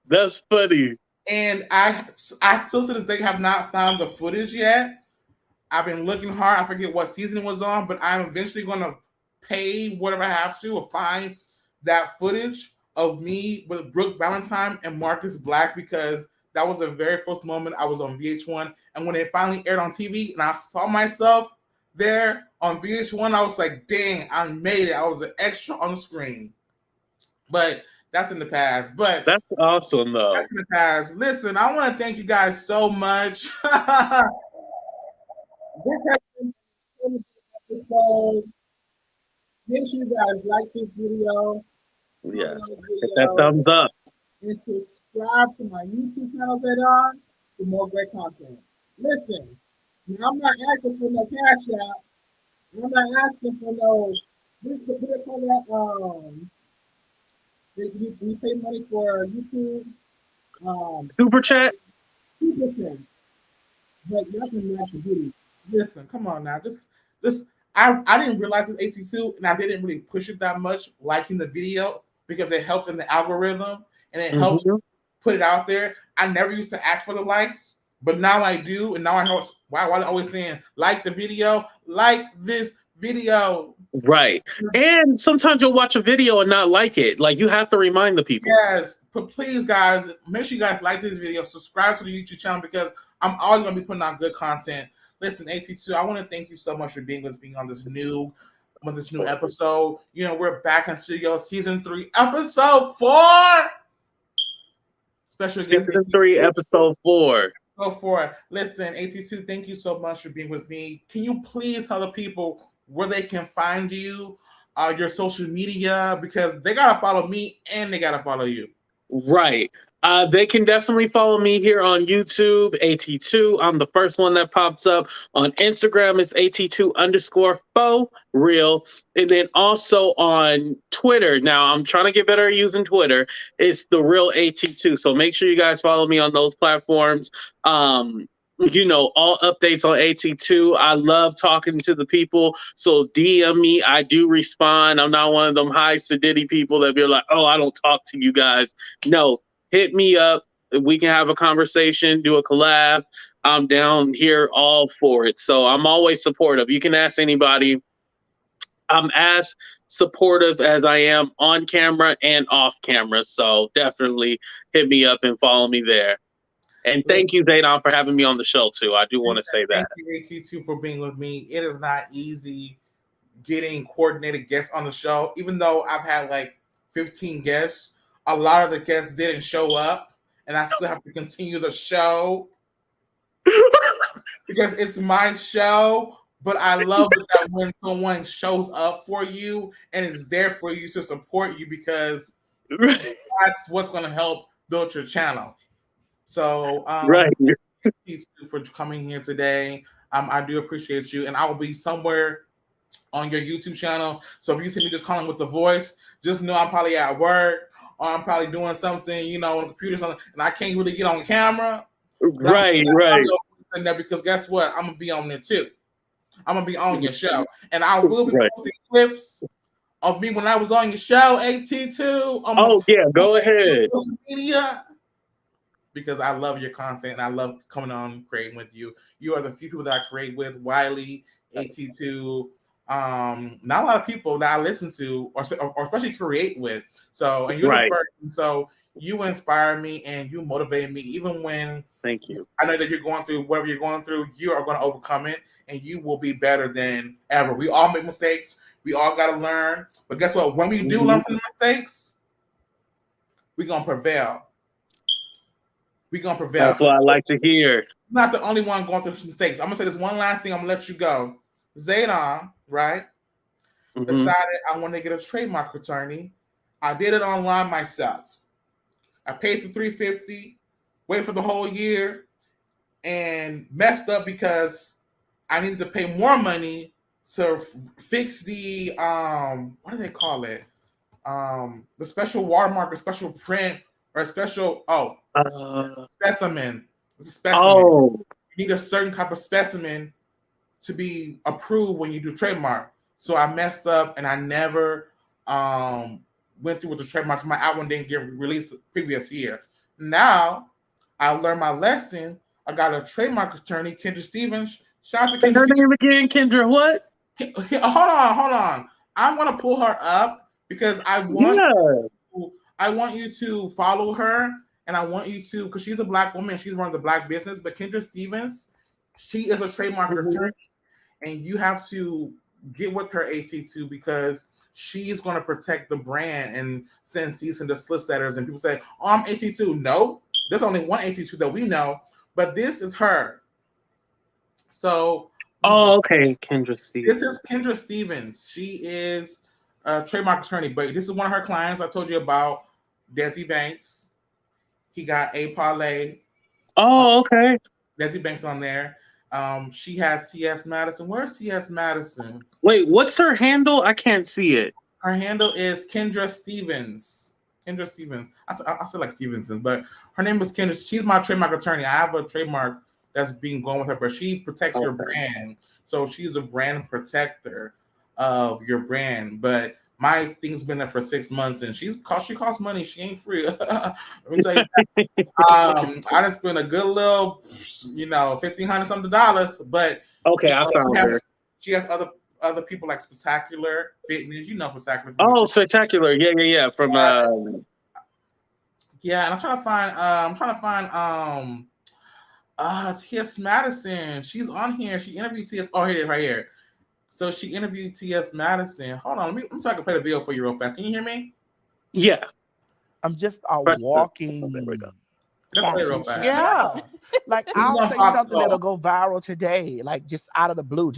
Speaker 2: That's funny.
Speaker 1: And I still to this day have not found the footage yet. I've been looking hard. I forget what season it was on, but I'm eventually going to pay whatever I have to find that footage of me with Brooke Valentine and Marcus Black, because that was the very first moment I was on VH1. And when it finally aired on TV and I saw myself there on VH1, I was like, dang, I made it. I was an extra on the screen. But that's in the past. But
Speaker 2: that's awesome, though.
Speaker 1: That's in the past. Listen, I want to thank you guys so much. This has been an episode. Make sure you guys like this video.
Speaker 2: Yeah. Hit that thumbs up.
Speaker 1: And subscribe to my YouTube channel, Zaydon, for more great content. Listen, now I'm not asking for no cash out. I'm not asking for no. What do they call that? We pay money for YouTube.
Speaker 2: Super chat.
Speaker 1: Super chat. But nothing match the beauty. Listen, come on now. I didn't realize this AT2, and I didn't really push it that much, liking the video, because it helps in the algorithm and it helps put it out there. I never used to ask for the likes, but now I do, and now I know why I'm always saying like the video, like this video.
Speaker 2: Right. And sometimes you'll watch a video and not like it. Like, you have to remind the people.
Speaker 1: Yes, but please, guys, make sure you guys like this video, subscribe to the YouTube channel, because I'm always going to be putting out good content. Listen, AT2, I want to thank you so much for being on this new episode. We're back in studio, season 3, episode 4. Special guest.
Speaker 2: Season 3, episode 4.
Speaker 1: Listen, AT2, thank you so much for being with me. Can you please tell the people where they can find you, your social media, because they got to follow me and they got to follow you.
Speaker 2: Right. They can definitely follow me here on YouTube, AT2. I'm the first one that pops up. On Instagram, it's AT2_FO_real. And then also on Twitter. Now, I'm trying to get better at using Twitter. It's the real AT2. So make sure you guys follow me on those platforms. All updates on AT2. I love talking to the people. So DM me. I do respond. I'm not one of them high sedity people that be like, oh, I don't talk to you guys. No. Hit me up. We can have a conversation, do a collab. I'm down here all for it. So I'm always supportive. You can ask anybody. I'm as supportive as I am on camera and off camera. So definitely hit me up and follow me there. And thank you, Zaydon, for having me on the show too. I do want to say that.
Speaker 1: Thank you, AT2, for being with me. It is not easy getting coordinated guests on the show, even though I've had like 15 guests. A lot of the guests didn't show up, and I still have to continue the show because it's my show. But I love that when someone shows up for you and is there for you to support you, because that's what's going to help build your channel. So,
Speaker 2: right.
Speaker 1: Thank you for coming here today. I do appreciate you, and I will be somewhere on your YouTube channel. So if you see me just calling with the voice, just know I'm probably at work or I'm probably doing something, you know, on the computer or something, and I can't really get on camera.
Speaker 2: Right.
Speaker 1: In there, because guess what? I'm gonna be on there too. I'm gonna be on your show, and I will be posting clips of me when I was on your show, AT2.
Speaker 2: Oh yeah, go ahead.
Speaker 1: Social media, because I love your content and I love coming on and creating with you. You are the few people that I create with. Wiley, AT2. Not a lot of people that I listen to or especially create with. So, and you're the first. So you inspire me and you motivate me, even when
Speaker 2: thank you.
Speaker 1: I know that you're going through whatever you're going through, you are going to overcome it and you will be better than ever. We all make mistakes. We all got to learn. But guess what? When we do learn from the mistakes, we're going to prevail. We're going to prevail.
Speaker 2: That's what I like to hear.
Speaker 1: You're not the only one going through mistakes. I'm going to say this one last thing. I'm going to let you go. Zaydon, right, decided I want to get a trademark attorney. I did it online myself. I paid the $350, waited for the whole year, and messed up because I needed to pay more money to fix the what do they call it? The special watermark, or special print, or special specimen. It's a specimen.
Speaker 2: Oh.
Speaker 1: You need a certain type of specimen to be approved when you do trademark. So I messed up and I never went through with the trademarks. My album didn't get released the previous year. Now I learned my lesson. I got a trademark attorney, Kendra Stevens. Shout out to Kendra.
Speaker 2: Her name again, Kendra. What?
Speaker 1: Hold on. I'm gonna pull her up because I want you to follow her, and I want you to, because she's a Black woman. She runs a Black business. But Kendra Stevens, she is a trademark attorney, and you have to get with her, AT2, because she's going to protect the brand and send cease and desist letters. And people say, "Oh, I'm AT2." No, there's only one AT2 that we know, but this is her. So,
Speaker 2: okay, Kendra Stevens.
Speaker 1: This is Kendra Stevens. She is a trademark attorney, but this is one of her clients I told you about, Desi Banks. He got A Parlay.
Speaker 2: Oh, okay.
Speaker 1: Desi Banks on there. She has TS Madison. Where's TS Madison?
Speaker 2: Wait, what's her handle? I can't see it.
Speaker 1: Her handle is Kendra Stevens. Kendra Stevens. I said like Stevenson, but her name is Kendra. She's my trademark attorney. I have a trademark that's being going with her, but she protects your brand. So she's a brand protector of your brand. But my thing's been there for 6 months, and she costs money. She ain't free. Let me tell you. I just spent a good little, $1,500 something. But
Speaker 2: okay, I found her.
Speaker 1: She has other people like Spectacular Fitness. You know Spectacular.
Speaker 2: Oh, Spectacular. Yeah. From
Speaker 1: yeah, and I'm trying to find T.S. Madison. She's on here. She interviewed T.S. Oh, here it is, right here. So she interviewed T.S. Madison. Hold on, let me so I can play the video for you real fast. Can you hear me?
Speaker 2: Yeah.
Speaker 8: I'm just walking.
Speaker 1: Let's play it real fast.
Speaker 8: Yeah. Like I'll say something that'll go viral today, like just out of the blue,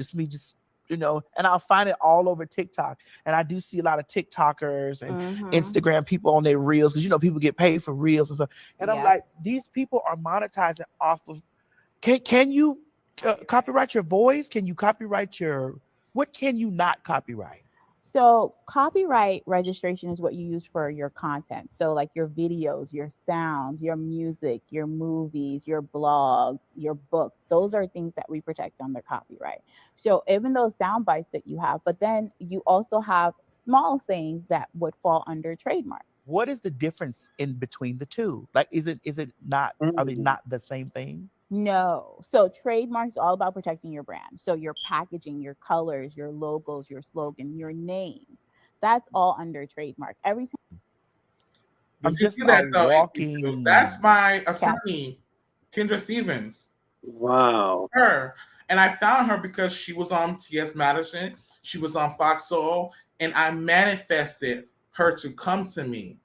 Speaker 8: and I'll find it all over TikTok. And I do see a lot of TikTokers and Instagram people on their reels, because people get paid for reels and stuff. And I'm like, these people are monetizing off of. Can you copyright your voice? Can you copyright what can you not copyright?
Speaker 9: So copyright registration is what you use for your content. So like your videos, your sounds, your music, your movies, your blogs, your books, those are things that we protect under copyright. So even those sound bites that you have, but then you also have small things that would fall under trademark.
Speaker 8: What is the difference in between the two? Like, is it not, are they not the same thing?
Speaker 9: No. So trademarks are all about protecting your brand. So your packaging, your colors, your logos, your slogan, your name, that's all under trademark. Every time.
Speaker 8: I'm just walking.
Speaker 1: That's my attorney. Kendra Stevens.
Speaker 2: Wow.
Speaker 1: Her. And I found her because she was on T.S. Madison. She was on Fox Soul. And I manifested her to come to me.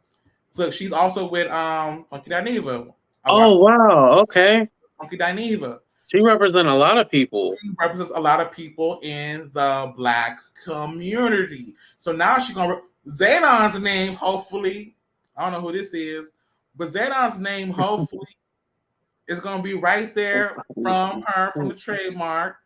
Speaker 1: Look, she's also with Funky Dineva.
Speaker 2: Oh, wow. Okay.
Speaker 1: Funky Dineva.
Speaker 2: She represents a lot of people.
Speaker 1: She represents a lot of people in the Black community. So now she's going to... Zaydon's name, hopefully... I don't know who this is, but Zaydon's name, hopefully, is going to be right there from her, from the trademark,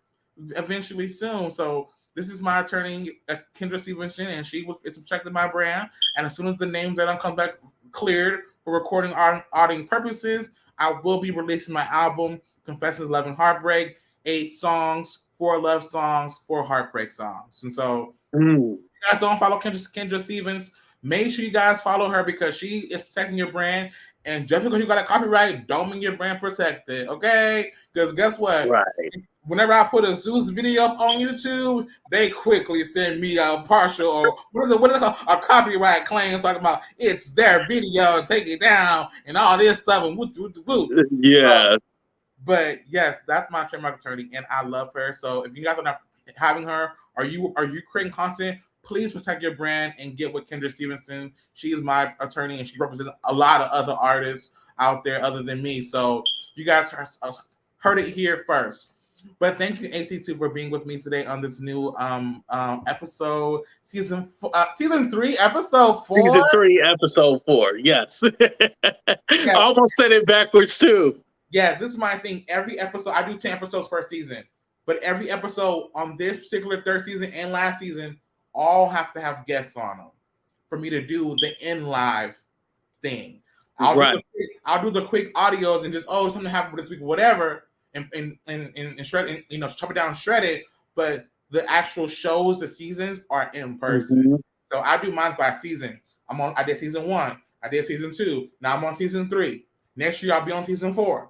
Speaker 1: eventually soon. So this is my attorney, Kendra Stevenson, and she is protecting my brand. And as soon as the names that come back cleared for recording auditing purposes, I will be releasing my album, Confessions, Love, and Heartbreak, 8 songs, 4 love songs, 4 heartbreak songs. And so if you guys don't follow Kendra Stevens, make sure you guys follow her because she is protecting your brand. And just because you got a copyright, don't mean your brand protected, okay? Because guess what?
Speaker 2: Right.
Speaker 1: Whenever I put a Zeus video up on YouTube, they quickly send me a partial or what is it called? A copyright claim talking about it's their video, take it down, and all this stuff and woo.
Speaker 2: Yeah.
Speaker 1: But yes, that's my trademark attorney, and I love her. So if you guys are not having her, are you creating content? Please protect your brand and get with Kendra Stevenson. She is my attorney, and she represents a lot of other artists out there other than me. So you guys heard it here first. But thank you, AT2, for being with me today on this new episode, season 3, episode 4.
Speaker 2: Season 3, episode 4. Yes. I almost said it backwards too.
Speaker 1: Yes, this is my thing. Every episode, I do 10 episodes per season, but every episode on this particular 3rd season and last season all have to have guests on them for me to do the in live thing. I'll do the quick audios and just something happened this week, whatever, and shred, and chop it down and shred it. But the actual shows, the seasons are in person. So I do mine by season. I did season 1, I did season 2. Now I'm on season 3. Next year I'll be on season 4.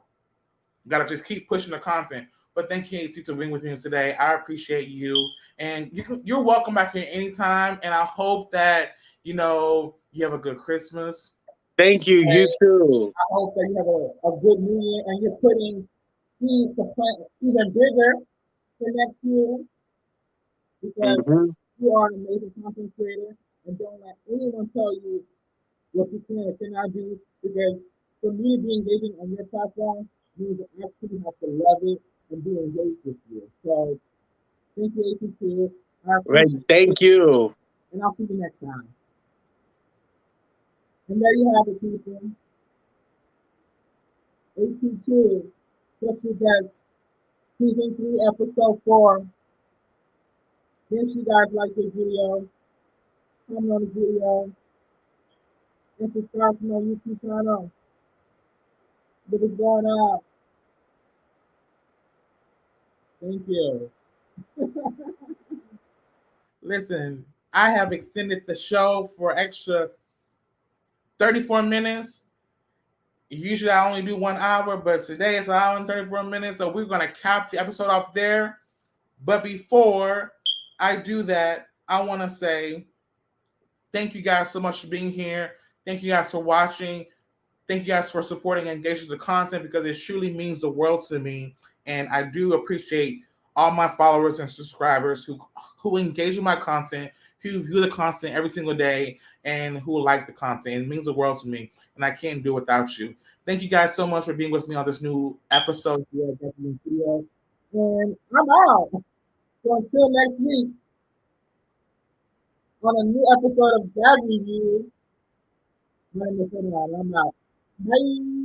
Speaker 1: Gotta just keep pushing the content. But thank you, AT, for being with me today. I appreciate you. And you're welcome back here anytime. And I hope that, you have a good Christmas.
Speaker 2: Thank you.
Speaker 1: And
Speaker 2: you too.
Speaker 1: I hope that you have a good New Year and you're putting seeds to plant even bigger for next year. Because you are an amazing content creator. And don't let anyone tell you what you can or cannot do. Because for me to be engaging on your platform means that I actually have to love it and be engaged with you. So thank you, AT2.
Speaker 2: Right, thank you.
Speaker 1: And I'll see you next time. And there you have it, people. AT2, special guest, season 3, episode 4. Make sure you guys like this video, comment on the video, and subscribe to my YouTube channel. Get what's going on. Thank you. Listen, I have extended the show for extra 34 minutes. Usually I only do 1 hour, but today it's 1 hour and 34 minutes. So we're going to cap the episode off there. But before I do that, I want to say thank you guys so much for being here. Thank you guys for watching. Thank you guys for supporting and engaging the content because it truly means the world to me. And I do appreciate all my followers and subscribers who engage with my content, who view the content every single day, and who like the content. It means the world to me, and I can't do it without you. Thank you guys so much for being with me on this new episode here. And I'm out. So until next week, on a new episode of GAG-REVIEW, I'm out. Bye.